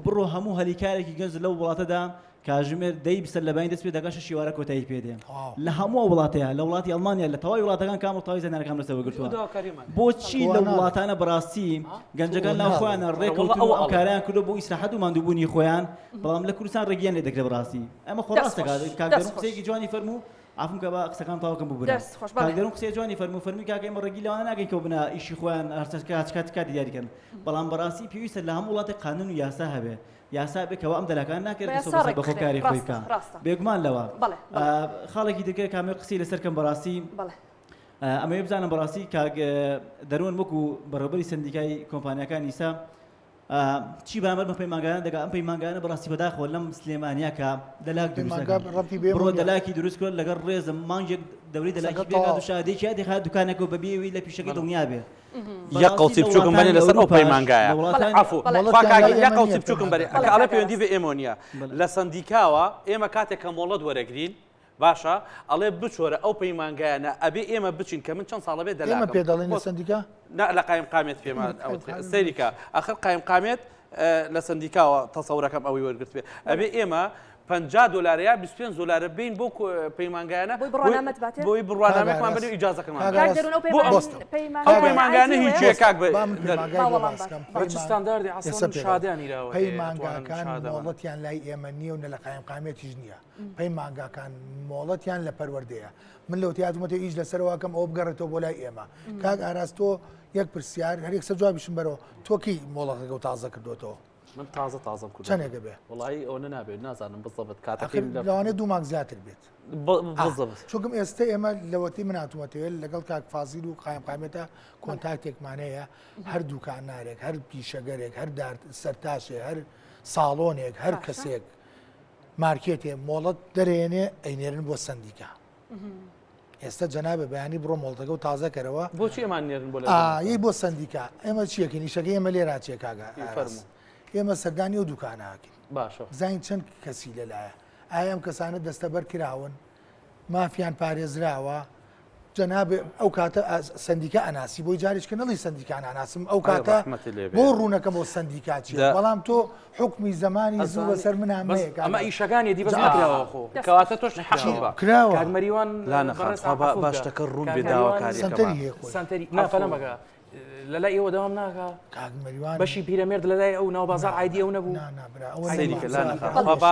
بڕۆ هەموو هەلیکارێکی گەنج لەو وڵاتەدا کاژمێر دەی بسەر لەبانی دەست پێ دەگەشە شیوارە کۆتایی پێدێ لە هەموو وڵاتەیە لە وڵاتی ئەڵمانیا لە تەواوی وڵاتەکان کام ڕتاوی زانانەکان لەسەوە گرتووە بۆچی لە وڵاتانە بەڕاستی گەنجەکان ناو خۆیانە ڕێکەوتووە ئەو کاریان کردو بۆ ئیسراحەت و ماندووبوونی خۆیان بەڵام لە کوردستان ڕێگیان لێ دەکرێت بەڕاستی ئەمە خۆڕاستە کاکدەروون قسەیەکی جوانی فەرموو ئافم کە بە قسەکان تاواکەم ببرن کاکدەروون قسەی جوانی فەرمی کاکە ئێمە ڕێگی لەوانە ناگەین کە بنە ئیشی خۆیان هەرچکات دیاریکەن بەڵام بەڕاستی پێویستە لە هەموو وڵاتێک قانون و یاسا هەبێ یاسا بێکەوە ئەم دەلاکان ناکرێت بە خۆکاری خۆی بکە بێگومان لەوە خاڵێکی دیکە کامێ قسەی لەسەرکەم بەڕاستی ئەمەوێ بزانم بەڕاستی کاک دەروون وەکو بەڕێوەبەری سندیکای کۆمپانیەکان ئیسا چی بامەر بە پەیمانگایان دەگا ئەم پەیمانگایانە بەڕاستی بەداخەوە لەم سلێمانیا کە دەلاک بڕۆ دەلاکی دروست کرد لەگەڵ ڕێزم مانگێک دەوری دەلاکی بێگات و شادێکی یادێخات دوکانێک و بەبێوی لە پیشەکەی دڵنیا بێ یە قەڵچی بچووکم بەرێ لەسەر ئەو پەیمانگایە عفو یە قەڵچی بچووکم بەرێ ئەڵێ پەیوەندی بە ئێمە نییە لە سندیکاوە ئێمە کاتێک کە مۆڵەت وەرەگرین باشە ئەڵێ بچۆرە ئەو پەیمانگایانە ئەبێ ئێمە بچین کە من چەند ساڵە بێ دەلاکەم ئێمە پێ دەڵێن لە سندیکا لە قایم قامێت پێمان سەیریکە ئاخر قایم قامێت لە سندیکاوە تەسەورەکەم ئەوەی وەرگرت بێ ئەبێ ئێمە $50 یا $25 بین بۆ پەیمانگایانە بۆی بڕوانامێکمان بنێ ئیجازەکەمان ئەو پەیمانگایانە هیچ کاک ستانداردی عەسڵ شادیانیراوە پەیمانگاکان مۆڵەتیان لای ئێمە نییە و لە قایم قامێتیش نییە پەیمانگاکان مۆڵەتیان لە پەروەردەیە من لەوتی هاتوومەتە ئیش لەسەرەوەکەم ئەو بگەڕێتەوە بۆ لای ئێمە کاک ئاراستۆ یەک پرسیار هەر یەکسەر جوابیشم بەرەوە تۆکی مۆڵەتەکە و تازە کردوتەوە من تازە کورد چەندێکە بێ وڵی ئەوە نابێت نازانم بزەبت کاتەکە لەوانێ 2 مانگ زیاتر بێت بزەبت چونکم ئێستا ئێمە لەوەتی من هاتوومەتەوە لەگەڵ کاک فازیل و قایم قامێتە کۆنتاکتێکمانەیە هەر دوکانارێک هەر پیشەگەرێک هەر سەرتاشێ هەر ساڵۆنێک هەر کەسێک مارکێتێ مۆڵەت دەرێنێ ئەینێرن بۆ سندیکا ئێستا جەنابە بەیانی بڕۆ مۆڵەتەکە و تازەکەرەوە بۆچی ئەمان نێرن بۆ یەی بۆ سندیکا ئێمە چیەکەی نیشەکەی ئێمە لێراچێ کاگا ئێمە سەردانی و دوکاناکەین باشە زین چەند کەسی لەلایە ئایا ئەم کەسانە دەستەبەر کراون مافیان پارێزراوە جەنابێ ئەو کاتە سندیکا ئەناسی بۆی جاریشکە نەڵی سندیکان ئەناسم ئەو کاتە بۆ ڕوونەکەم بۆ سندیکا چیە بەڵام تۆ حکمی زمانی زوو بەسەر منامەیە ئەمە ئیشەکانی دی بەزراوە خۆ کەواتە تۆش کراوە کاگمەریوان لا نەخات باشتەکە ڕوون بێ داواکاری سنتەری نافەلە بەگە لەلای ئێوە دەوام ناکە کاگمەریوان بەشی پیرەمێرد لەلای ئەو ناو بازار عیدی ئەو نەبوو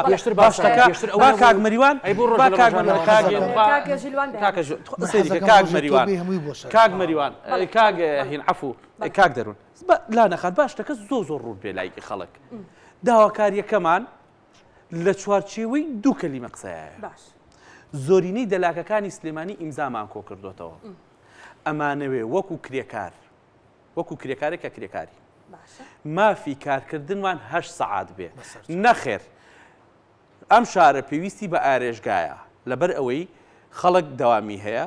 پێشتر باشەکە با کاگمەریوان کاگمەریوان کاگ هین عفو کاک دەروون لا نەخات باشتەکە زۆر ڕوون بێ لای خەڵک داواکاریەکەمان لە چوارچێوەی دوو کەلیمە قسەیە زۆرینەی دەلاکەکانی سلێمانی ئیمزامان کۆ کردوتەوە ئەمانەوێ وەکو کرێکارێکە کرێکاری مافی کارکردنوان 8 سەعات بێ نەخێر ئەم شارە پێویستی بە ئارێژگایە لەبەر ئەوەی خەڵک دەوامی هەیە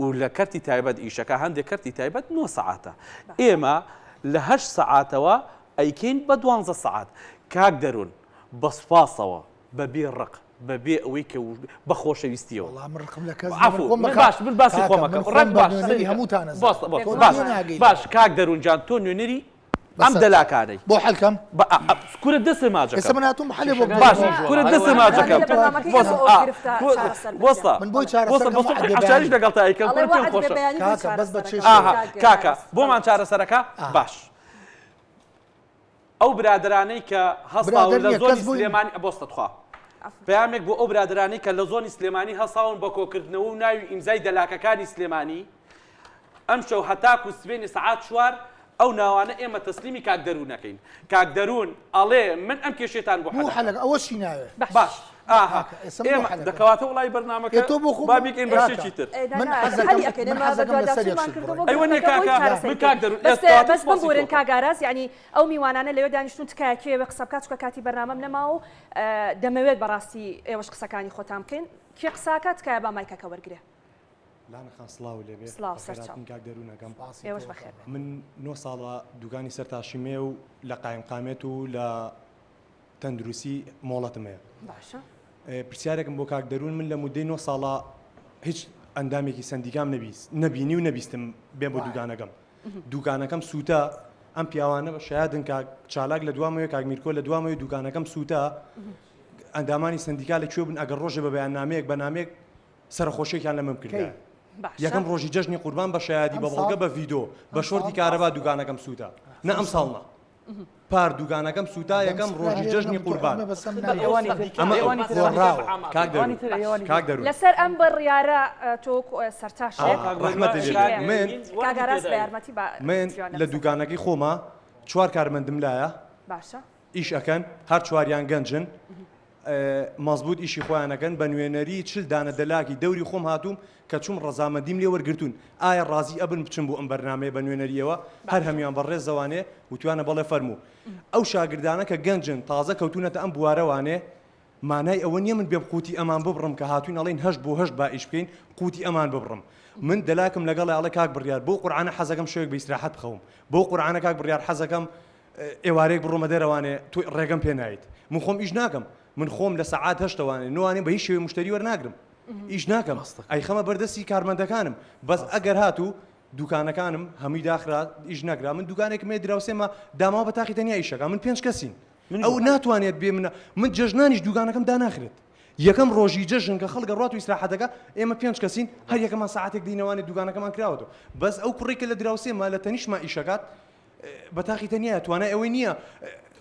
و لە کەرتی تایبەت ئیشەکە هەندێک کەرتی تایبەت 9 سەعاتە ئێمە لە 8 سەعاتەوە ئەیکەین بە 12 سەعات کاک دەروون بە سوپاسەوە بەبێ ڕق بەبێ ئەوەی کە بە خۆشەویستیەوە باسی خۆمەکەم باش کاک دەروون جان تۆ نوێنەری ئەم دەلاکانەی بۆ حەلکەم کورە دەسێ ماجەکەم ئێستا من هاتووم حەلێ بۆ باش کورە دەسێ ماجەکەم بۆستە من بۆی چارەسەرش لەگەڵ تایکەم پێم خۆشە کاکە بۆمان چارەسەرەکە باش ئەو برادرانەی کە هەستاون لە زۆری سلێمانی بۆستەخوا پەیامێک بۆ ئەو برادرانەی کە لە زۆنی سلێمانی هەساون بە کۆکردنەوە و ناوی ئیمزای دەلاکەکانی سلێمانی ئەم شەو هەتاکو سبێنی سەعات 4 ئەو ناوانە ئێمە تەسلیمی کاک دەروونەکەین کاک دەروون ئەڵێ من ئەم کێشێتان بۆ حەلەکە ئەوەشی ناوێ باش ئێمە دەکەواتە وڵای بەرنامەکە تۆ بۆ بابیکەین بەشێکی تر ئەیوەنێ کاکە من کاک دەروون بەس ببورن کاگاراز یعنی ئەو میوانانە لەوێ دانیشتون تکایەکێوە قسە بکات چکە کاتی بەرنامەم نەما و دەمەوێت بەڕاستی ئێوەش قسەکانی خۆتان بکەین کێ قساکات تکایە با مایکەکە وەرگرێ لاانەخان سڵاو لێبێ کاک دەروونەکەم ئێوەش بەخێر من 9 ساڵە دوکانی سەرتاشیمێ و لە قایم قامێت و لە تەندروستی مۆڵەتمەیە باشە پرسیارێکم بۆ کاک دەروون من لە مودەی 9 ساڵە هیچ ئەندامێکی سندیکام نەبینی و نەبیستم بێ بۆ دوکانەکەم سووتە ئەم پیاوانە بە شایدن کاک چالاک لە دوامەوە کاک میرکۆ لە دوامەوەی دوکانەکەم سووتە ئەندامانی سندیکا لەکوێ بن ئەگەر ڕۆژێ بە بەیاننامەیەک بەنامێک سەرخۆشیێکیان لەمەم کردە یەکەم ڕۆژی جەژنی قوربان بە شایدی بە بەڵگە بە ڤیدۆ بە شۆرتی کارەبا دوکانەکەم سووتە نە ئەم ساڵنا پار دوکانەکەم سووتا یەکەم ڕۆژی جەژنی قوربان کاک دەروون لەسەر ئەم بڕیارە تۆ سەرتاشێک من لە دوکانەکەی خۆمە 4 کارمەندم لایە باشە ئیش ئەەکەن هەر 4یان گەنجن مەزبوط ئیشی خۆیانەکەن بە نوێنەری چل دانە دەلاکی دەوری خۆم هاتووم کە چوم ڕەزامەندیم لێ وەرگرتوون ئایا ڕازی ئەبن بچم بۆ ئەم بەرنامەیە بە نوێنەریەوە هەر هەمیان بەڕێز زەوانێ وتوانە بەڵێ فەرموو ئەو شاگردانە کە گەنجن تازە کەوتونەتە ئەم بوارەوانێ مانای ئەوە نییە من بێ قوتی ئەمان ببڕم کە هاتوین ئەڵێن هەشت بۆ هەشت با ئیش بکەین قوتی ئەمان ببڕم من دەلاکم لەگەڵ ئاڵێ کاک بڕیار بۆ قورعانە حەزەکەم شوێک بە ئیستراحەت بخەوم بۆ قورعانە کاک بڕیار حەزەکەم ئێوارێک بڕۆمە دەرەوانێ توی ڕێگەم پێ نایت من خۆم ئیش ناکەم من خۆم لە سەعات هەشتەوانێ نوانێ بە هیچ شێوەی مشتری وەرناگرم ئیش ناکەم ئەی خەمە بەردەستی کارمەندەکانم بەس ئەگەر هاتوو دوکانەکانم هەمووی داخرا ئیش ناگرا من دوکانێک مێ دراوسێمە داما بە تاقی تەنیا ئیشەکە من 5 کەسین ئەو ناتوانێت بێ من جەژنانیش دوکانەکەم داناخرێت یەکەم ڕۆژی جەژن کە خەڵگە ڕات و ئیسراحەتەکە ئێمە 5 کەسین هەر یەکەمان ساعتێک دینەوانێت دوکانەکەمان کراوەتەوە بەس ئەو کوڕێکە لە دراوسێمە لە تەنیشما ئیشەکات بە تاقی تەنیا توانای ئەوەی نییە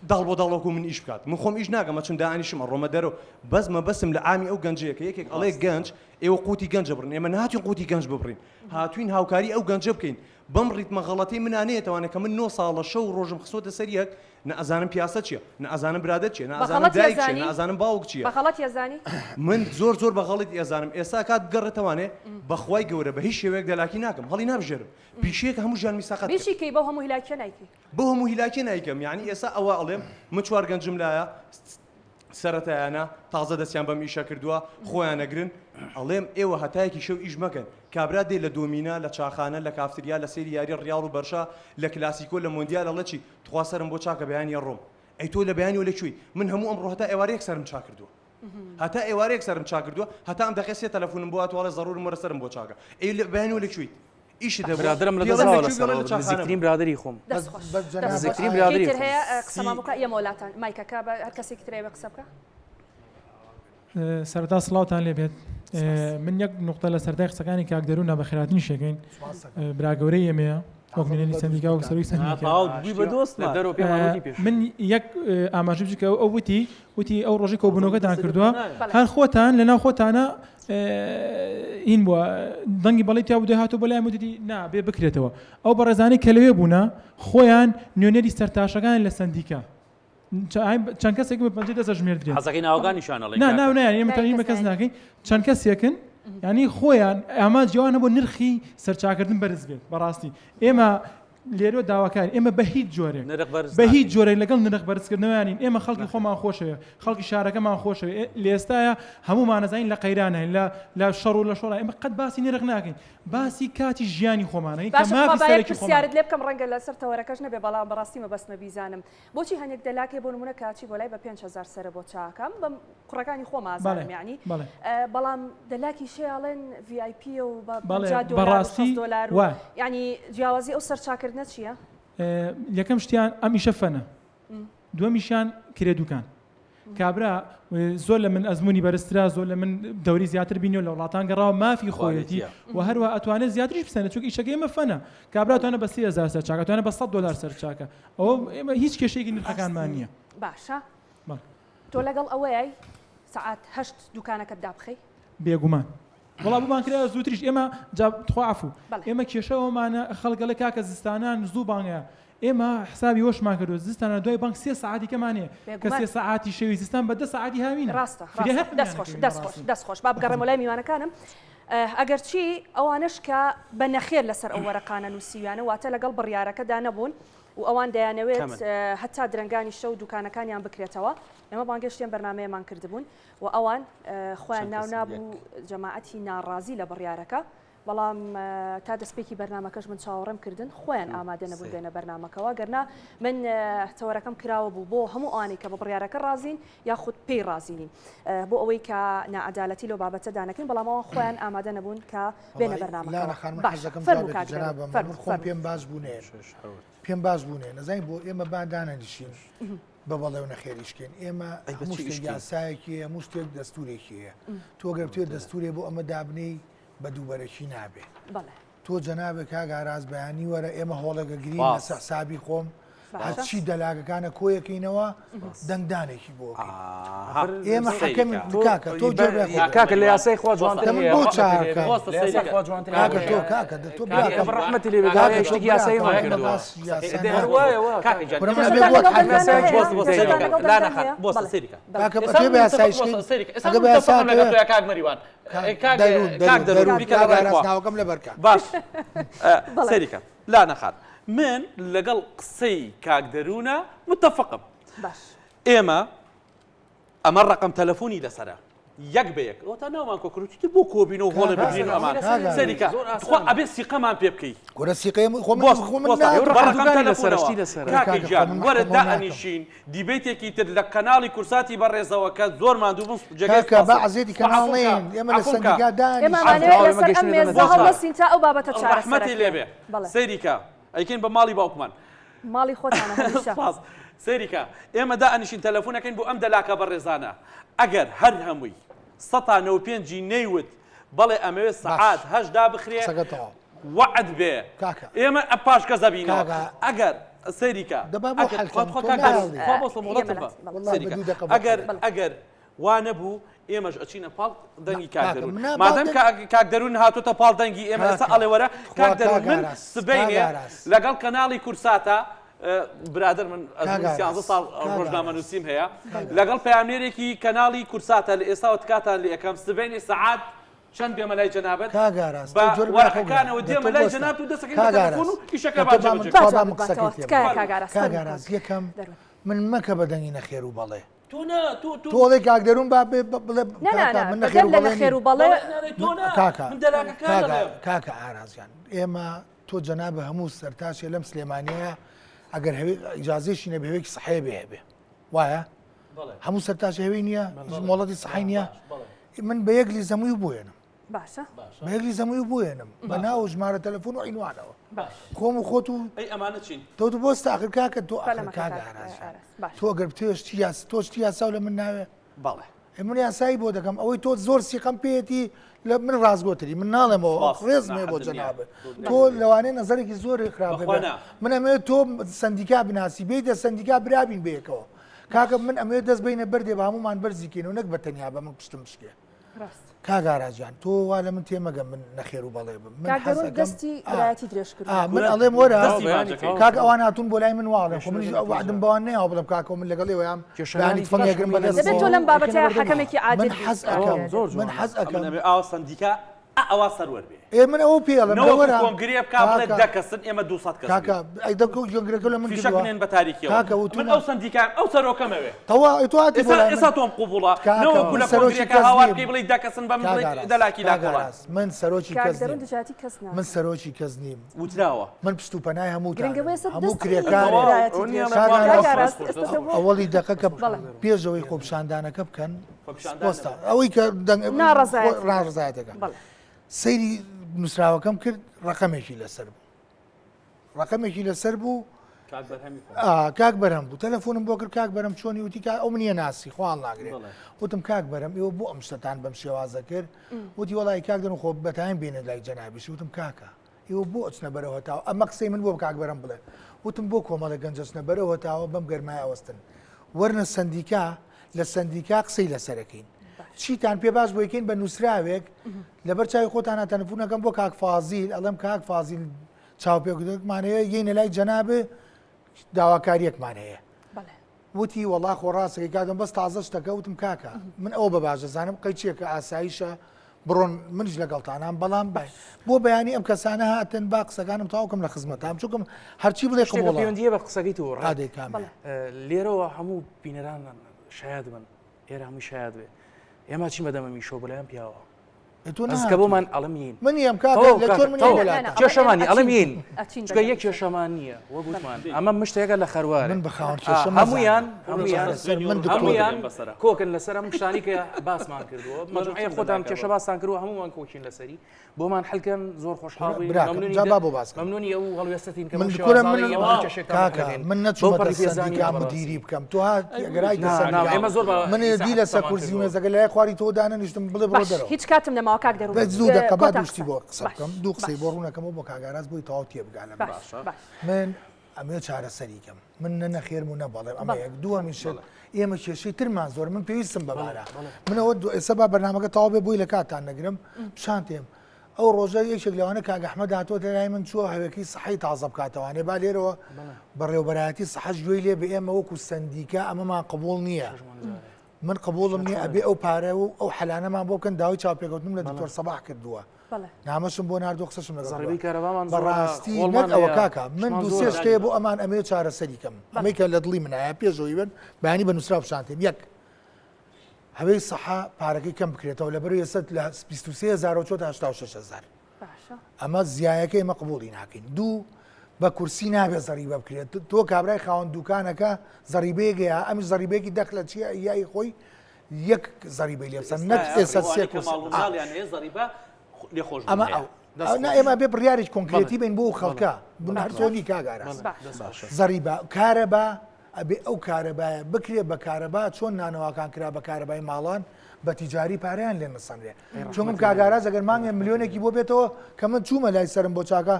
داڵ بۆ داڵۆکو من ئیش بکات من خۆم ئیش ناکەم چون داانیشمە ڕۆمە دەرەوە بەس مەبەسم لە ئامی ئەو گەنجەیە کە یەکێک ئەڵێ گەنج ئێوە قوتی گەنجە بڕین ئێمە نهاتوین قوتی گەنج ببڕین هاتوین هاوکاری ئەو گەنجە بکەین بەم ڕیتمە غەڵەتی منانەیەتوانێت کە من 9 ساڵە شەو ڕۆژم خسۆتە سەریەک نەئەزانم پیاسە چییە نەئەزانم برادەت چیە نەئەزانم دایک چیە نەئەزانم باوک چییە بەخەڵەت یەزانی من زۆر بەغەڵیت ئێزانم ئێستا کات بگەڕێتەوانێ بەخوای گەورە بە هیچ شێوەیەک دەلاکی ناکەم هەڵی نابژێرم پیشەیەک هەموو ژیان میساقەت بیشی کەی بەو هەموو هیلاکیە نایکی بۆ هەموو هیلاکی نایکەم یعنی ئێستا ئەوە ئەڵێم من چوار گەنجم لایە سەرەتایانە تازە دەستیان بەم ئیشە کردووە خۆیان نەگرن ئەڵێم ئێوە هەتایەکی شەو ئیش مەکەن کابرا دێ لە دۆمینا لە چاخانە لە کافتریا لە سەیری یاری ڕیاڵ و بەرشا لە کلاسیکۆ لە مۆندیال ئەڵێ چی تخوا سەرم بۆ چاکە بەیانی ڕۆم ئەی تۆ لە بەیانی و لەکوێی من هەموو ئەمڕۆ هەتا ئێوارەیەک سەرم چا کردووە هەتا ئێوارەیەک سەرم چا کردووە هەتا ئەم دەقێ سێ تەلەفۆنم بۆ هاتووەڵێ زەڕورم وەرە سەرم بۆ چاکە ئەی لە بەیانی و لەکوێیت ئیشی برادرم لە دەزاوە لەسەر نزیکترین برادری خۆم نزیکترین برادری هەیە قسەمامۆکە ئێمە وڵاتان مایکەکە بە هەر کەسێک ترێ بە قسە بکە سەرتا سڵاوتان لێ بێت من یەک نقطە لە سەردای قسەکانی کاک دەروونە بە خێراتنی شێکەین براگەورەی ئێمەیە وەکنێنی سندیکا و سەروی سندیکا من یەک ئاماژە بچکە ئەو وتی ئەو ڕۆژی کۆبوونەوەکەتان کردووە هەر خۆتان لەناو خۆتانە این بووە دەنگی بەڵی تیا بودە هاتو بەلای وتی نا بێ بکرێتەوە ئەو بەڕێزانەی کە لەوێ بوونە خۆیان نوێنەری سەرتاشەکان لە سندیکا چەند کەسێک بە پەنجە دەستە ژمێردرێت حەزەکەی ناوەکانیشانەڵێ ناونیان ئێمە بە کەس ناکەین چەند کەسێکن ینی خۆیان ئاماجیوانە بۆ نرخی سەرچاکردن بەرز بێت بەڕاستی ئێمە لێرۆ داواکاری ئێمە بە هیچ جۆرێک بە هیچ جۆرێک لەگەڵ نرخ بەرزکردنەوەیانین ئێمە خەڵکی خۆمان خۆشەوە خەڵکی شارەکەمان خۆشەوە لێستایە هەمومان نەزانین لە قەیرانین لە شەڕ و لە شۆڕ ئێمە قەت باسی نرخ ناکەین باسی کاتی ژیانی خۆمانەی کە مافی سەرێکی خۆمان لێ بکەم ڕەنگە لەسەر تەوەرەکەش نەبێ بەڵام بەڕاستی مەبەستمە بیزانم بۆچی هەندێک دەلاکێ بۆ نمونە کاچی بۆ لای بە 5000 سەرە بۆ چاکەم بە کوڕەکانی خۆمازانم یعنی بەڵام دەلاکی شێڵێن VIP و $50 یعنی جیاوازی ئەو سەرچاکردنە چییە؟ یەکەم شتیان ئەم ئیشە فەنە دووەمیشیان کرێ دوکان کابرا زۆر لە من ئەزمموی بەرزترا زۆر لە من دەوری زیاتر بینیەوە لە وڵاتان گەڕاوە مافی خۆیەتی و هەروە ئەتوانێت زیاتریش بسەنە چونکە ئیشەکە ئێمە فەنە کابراتوانە بە 30,000 سەرچاکە توانە بە $100 سەرچاکە ئەوە ئێمە هیچ کێشەیەکی نرخەکانمان نییە باشە تۆ لەگەڵ ئەوەیە سعات 8 دوکانەکەت دابخەی بێگومان وڵا بمان کرا زووتریش ئێمە تخوافو ئێمە کێشەوەمانە خەڵگەڵە کاکە زستانان زوو بانگە ئێمە حسابی وەشمان کردو زستانە دوای بانک 3 ساعتیکەمانێ کە 3 ساعتی شەوی زستان بە 10 ساعتی هاوینە ڕاستە دەستخۆش با بگەڕێمە لای میوانەکانم ئەگەر چی ئەوانش کە بە نەخێر لەسەر ئەو وەرەقانە نووسیویانە واتە لەگەڵ بڕیارەکەدا نەبوون و ئەوان دەیانەوێت هەتا درنگانی شەو دوکانەکانیان بکرێتەوە ئێمە بانگەشتیان بەرنامەیەمان کردبوون و ئەوان خۆیان ناو نابوو جەماعەتی ناڕازی لە بڕیارەکە بەڵام تا دەستپێکی بەرنامەکەش من چاوەڕێم کردن خۆیان ئامادە نەبوون بێنە بەرنامەکەەوە گەرنا من تەوەرەکەم کراوە بوو بۆ هەموو ئەوانەی کە بە بڕیارەکە ڕازین یاخود پێی ڕازینین بۆ ئەوەی کە نائەدالەتی لەو بابەتە دانەکەین بەڵامەوە خۆیان ئامادە نەبوون کە بێنە بەرنامەکە پێم باش بوونێ پێم باش بوونێ نەزانین بۆ ئێمە بادانەنیشین بە بەڵێ و نەخێریشکێن ئێمە هەموو شتێک یاسایەکی هەموو شتێک دەستورێکیە تۆ گەرتوێ دەستورێ بۆ ئەمە دابنەی بە دووبەرەکی نابێ تۆ جەنابێک کاگاراز بەیانی وەرە ئێمە هۆڵەگە گرین لەسە حسابی خۆم هەرچی دەلاگەکانە کۆیەکەینەوە دەنگدانێکی بۆ ئێمە حەکەمی کاکە تۆ کاکە لە یاسای خوا جوانتر بۆ چاکە کاکە تۆ کاکە تۆ ڕەحمەتی لێ بێ شتێکی یاسایی هەڵ کردووە ناوەکەم لە بەرکە باش سەریکە لا نەخات من لەگەڵ قسەی کاک دەروونە متفقم ئێمە ئەمە ڕقم تەلەفۆنی لەسەرە یەک بە یەک ئەوە تا ناومان کۆکڕوتی بۆ کۆبینەوە هۆڵە بگرین ئەمان سەریکە خۆ ئەبێ سیقەمان پێ بکەی گۆرە سیقەی کاکەی گیان وەرە دائەنیشین دیبێتێکی تر لە کەناڵی کورساتی بەڕێزەوە کە زۆرمان دووبم جێگەکە بە عەزێتی کەناڵێن ئێمە لە سەندیکا دانیشین ئێمەمانەوێت لەسەر ئەم مێزە هەڵبەستین تا ئەو بابەتە چارەسەر ڕەحمەتی لێبێ سەریکە ئەیکەین بە ماڵی باوکمان ماڵی خۆتانە هەمیشە سەریکە ئێمە دائەنیشین تەلەفۆنەکەین بۆ ئەم دەلاکە بەڕێزانە ئەگەر هەر هەمووی 195 نەیوت بەڵێ ئەمەوێت سەعات 8 بخرێ وعد بێ ئێمە پاش کەس دەبینەوە ئەگەر سەریکە ئەگەر وا نەبوو ئێمەش ئەچینە پاڵ دەنگی کاک دەروون مادەم کاک دەروون هاتوتە پاڵ دەنگی ئێمە ئێستا ئەڵێ وەرە کاک دەروون من سبەینێ لەگەڵ کەناڵی کورساتە برادر من 13 ساڵ ڕۆژنامەنووسیم هەیە لەگەڵ پەیامنێرێکی کەناڵی کورساتە لە ئێستا تکاتان لە یەکەم سبەینێ سەعات چەند بێمە لای جەنابەت بە وەرەقەکانەوە دێمە لای جەناب و دەسەکەی بە تەلەفۆن و ئیشەکە کاگاراز یەکەم من مەکە بە دەنگی نەخێر و بەڵێ تۆڵێ کاک دەروون با بڵێ من نەخێر و بەڵێ کاکە ئارازیان ئێمە تۆ جەنابە هەموو سەرتاشێ لەم سلێمانەیە ئەگەر ئیجازێشی نەبێ هەوێکی سەحەیە بێ هەبێ وایە هەموو سەرتاشی هەوێ نییە مۆڵەتی سەحەی نییە من بە یەکلی زەمووی بۆێنم باشە بە یەکلی زەمووی بۆێنم بە ناو ژمارە تەلەفۆن و عینوانەوە خۆم و خۆت و ئەمانە چین تۆ بۆ ستاخر کاکە تۆ تۆ ئەگەر تۆشتی یاساو لە من ناوێ بەڵێ من یاسایی بۆ دەکەم ئەوەی تۆ زۆر سیقەم پێێتی لە من ڕازگۆتری من ناڵێمەوە ڕێزمێ بۆ جەنابێت تۆ لەوانەیە نەزەرێکی زۆری خراپە من ئەمەوێت تۆ سندیکا بناسی بیتە سندیکا برابین بەیەکەوە کاکە من ئەمەوێت دەست بینە بەردێ بە هەمومان بەرزیکەین و نەک بەتەنیا بە من پشتم بشکێ کاگاراجان تۆ وا لە من تێمەگەم من نەخێر و بەڵێ بم دەستی برایەتی درێژ کرد من ئەڵێم وەرە کاک ئەوان هاتوون بۆ لای من واڵێ خۆ منیش وعدم بەوان نەیەوە بڵم کاکە من لەگەڵێوەیان فەنگێکم بەدەست دەبێت تۆ لەم بابەتەیە حەکەمێکی عادل من حەز ئەەکەم من حەز ئەەکەم ئاوا سندیکا ئەوا سەروەر بێ من ئەوە پێڵم کۆنگرێ بکا بڵێ 10 کەسن ئێمە 200 کەس کاکە ئەیدەکە جۆنگرەکە لە من شەکنێن بە تاریکیەوە من ئەو سندیکان ئەو سەرۆکەمەوێ تەوا تۆ هاتی ئێستا تۆم قوبوڵە نەوەکو لە کۆنگرێکە هاوار بکەی بڵێ 10 کەسن بە من دەلاکی لاگەڵان من سەرۆکی کەس نیم من سەرۆکی کەس نیم وتراوە من پشت و پەنای هەموو هەموو کرێکان ئەوەڵی دەقەکە پێشەوەی خۆپشاندانەکە بکەن پۆستا ئەوەی کە ڕازایەتەکە سەیری نووسراوەکەم کرد ڕقەمێکی لەسەر بوو ڕقەمێکی لەسەر بوو کاک بەرەم بوو تەلەفۆنم بۆ کرد کاک بەرەم چۆنی وتی ئەو منیە ناسی خۆڵ ناگرێت وتم کاک بەرەم ئێوە بۆ ئەم شتتان بەم شێوازە کرد وتی وڵی کاک دەن خۆ بەتان بێنێت لای جەنابیش وتم کاکە ئێوە بۆ ئەچنە بەرەوە تاوە ئەمە قسەی من بۆ کاک بەرەم بڵێ وتم بۆ کۆمەڵە گەنجەچنە بەرەوە تاوە بەم گەرمای ئەوەستن وەرنە سندیکا لە سندیکا قسەی لەسەرەکەین چیتان پێ باش بۆ یەکەین بە نووسراوێک لەبەر چاوی خۆتانە تەلەفۆنەکەم بۆ کاک فازیل ئەڵێم کاک فازیل چاوپێکمانەیە یەینە لای جەنابێ داواکاریەکمان هەیە وتی وەڵا خۆ ڕاستەکەی کاکەم بەس تازە شتەکە وتم کاکە من ئەو بە باش دەزانم قەیچێکە ئاساییشە بڕۆن منیش لەگەڵتانان بەڵام بۆ بەیانی ئەم کەسانە هاتن با قسەکانم تاوکەم لە خزمەتام چووکم هەرچی بڵێ پەیوەندیە بە قسەکەی تۆ ڕادێکام لێرەوە هەموو بینەران شاید بن ئێرە هەمووی شاید بێ ئێمە چی بەدەمە میشۆ بەلایەن پیاوە ئەسکە بۆمان ئەڵەمین منیم کێشەمانی ئەڵەمین چکە یەک کێشەمان نییە وە گوتمان ئەمە مشتێکە لە خەروارە من بەخاون هەمویان کۆکن لەسەر ئەم شتانی کە باسمان کردووە مەجموعەیە خۆتان کێشە باسان کردووە هەمومان کۆچین لەسەری بۆمان هەلکەن زۆر خۆشحاڵی مەمنونی ئەو هەڵوێستەتین کە من نەچوومەتە سەندیکا مدیری بکەم تۆ گەرای من دی لەسەر کورسی مێزەکە لای خواری تۆ دانەنیشتم بڵێ بڕۆ دەرەوە هیچ کاتم نەماوە کاک دەروون زوو دەکە با دوشتی بۆ قسە بکەم دوو قسەی بۆ ڕوونەکەمەوە بۆ کاگاراز بۆی تەواو تێبگالە من ئەمێ چارەسەریکەم من نەخێرم و نەبڵێم ئەمە یەک دووەمی شت ئێمە کێشەی ترمان زۆر من پێویستم بەبارە منەوە ئێستا با بەرنامەکە تەواو بێ بووی لە کاتان نەگرم پیشان تێم ئەو ڕۆژە یەکێک لەوانە کاک ئەحمەد هاتووەتە لای من چووە هەوێکی سەحەی تازە بکاتەوانێ با لێرەوە بەڕێوەبەرایەتی سەحەش گوێی لێ بە ئێمە وەکو سندیکا ئەمەمان قبوڵ نییە من قبوڵم نییە ئەبێ ئەو پارە و ئەو حەلانەمان بۆ بکەن داوای چاوپێکەوتنم لە دکتۆر سەباح کردووە نامەشم بۆ ناردۆ قسەشم لەگەڵ بەڕاستی نەک ئەوە کاکە من دوو سێ شتەیە بۆ ئەمان ئەمێ چارەسەریکەم ئەمەی کە لە دڵی منایە پێشەوەی بن بەیانی بە نووسرا پیشانتێم یەک هەوەی سەحا پارەکەی کەم بکرێتەوە لەبەر ئێستا لە 23,000 تا 86,000 ئەمە زیایەکەی ئێمە قبوڵی ناکەین دوو بە کورسی نابێت زەریبە بکرێت تۆ کابرای خاوەن دوکانەکە زەریبەیەکەیە ئەمیش زەریبەیەکی دەخلە چیە یای خۆی یەک زەریبەی لێ بسەن نەک ئێستا سێ ئەمە ئێمە بێ بڕیارێک کۆنکرێتی بین بۆ خەڵکە بنەرتۆنی کاگارە زەریبە کارەبا ئەبێ ئەو کارەبایە بکرێت بە کارەبا چۆن نانەواکان کرا بە کارەبای ماڵان بە تیجاری پاریان لێ نسەنرێ چۆنم کاگاراز ئەگەر مانگە ملیۆنێکی بۆ بێتەوە کە من چوومە لای سرم بۆ چاکە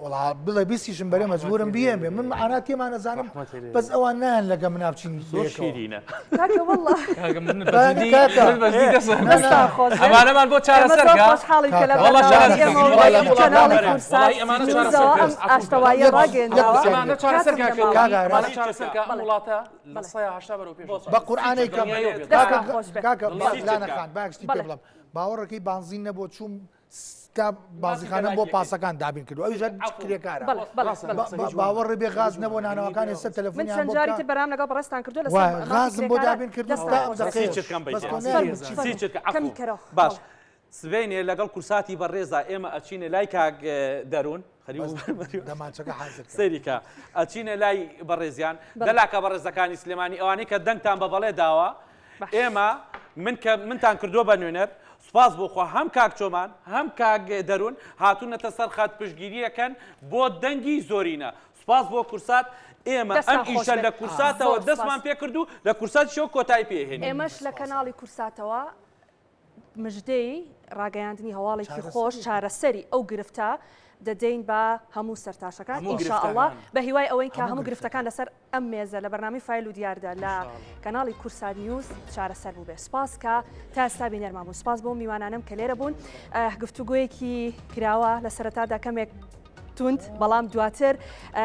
وڵا بڵێ بیستیشم بەرێ مەجبورم بیێم بێ من معانات تێمان نەزانم بەس ئەوان نان لەگە منە بچین ئەمانەمان بۆ چارەسەرکە وڵاتە لە 180 بەرەو پێش بە قورئانەی کەم کاکە لانەخان باگشتی پێ بڵم باوەڕەکەی بانزین نەبوو چوم بازیخانە بۆ پاسەکان دابین کردو ئەویش کرێکارە باوەڕ بێ غاز نەبوو نانەوەکان ئێستا تەلەفۆنیان بۆ جاری بەرام لەگەڵ بەڕستان کردو لە غازم بۆ دابین کردو باش سبینێ لەگەڵ کورساتی بەڕێزا ئێمە ئەچینە لای کاک دەروون سەریکە ئەچینە لای بەڕێزیان دەلاکە بەڕێزەکانی سلێمانی ئەوانەی کە دەنگتان بە بەڵێ داوە ئێمە منتان کردووە بە نوێنەر سپاس بۆخوا هەم کاک چۆمان هەم کاک دەروون هاتوونەتە سەر خات پشتگیریەکەن بۆ دەنگی زۆرینە سپاس بۆ کورسات ئێمە ئەم ئیشە لە کورساتەوە دەستمان پێ کردو لە کورساتیشەوە کۆتایی پێهێن ئێمەش لە کەناڵی کورساتەوە مژدەی ڕاگەیاندنی هەواڵێکی خۆش چارەسەری ئەو گرفتە دەدەین بە هەموو سەرتاشەکان ئینشاءالله بە هیوای ئەوەی کە هەموو گرفتەکان لەسەر ئەم مێزە لە بەرنامەی فایل و دیاردا لە کەناڵی کورسات نیوز چارەسەر بوو بێ سپاس کە تا ئێستا بینەرمان بوو سپاس بۆ میوانانم کە لێرە بوون گفتوگویەکی کراوە لە سەرەتادا کەمێک توند بەڵام دواتر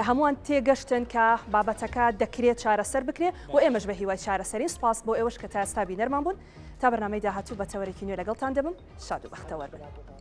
هەمووان تێگەشتن کە بابەتەکە دەکرێت چارەسەر بکرێت و ئێمەش بە هیوای چارەسەری سپاس بۆ ئێوەش کە تا ئێستا بینەرمان بوون تا بەرنامەی داهاتوو بە تەوەرێکی نوێ لەگەڵتان دەبم شاد و بەختەوەر بن.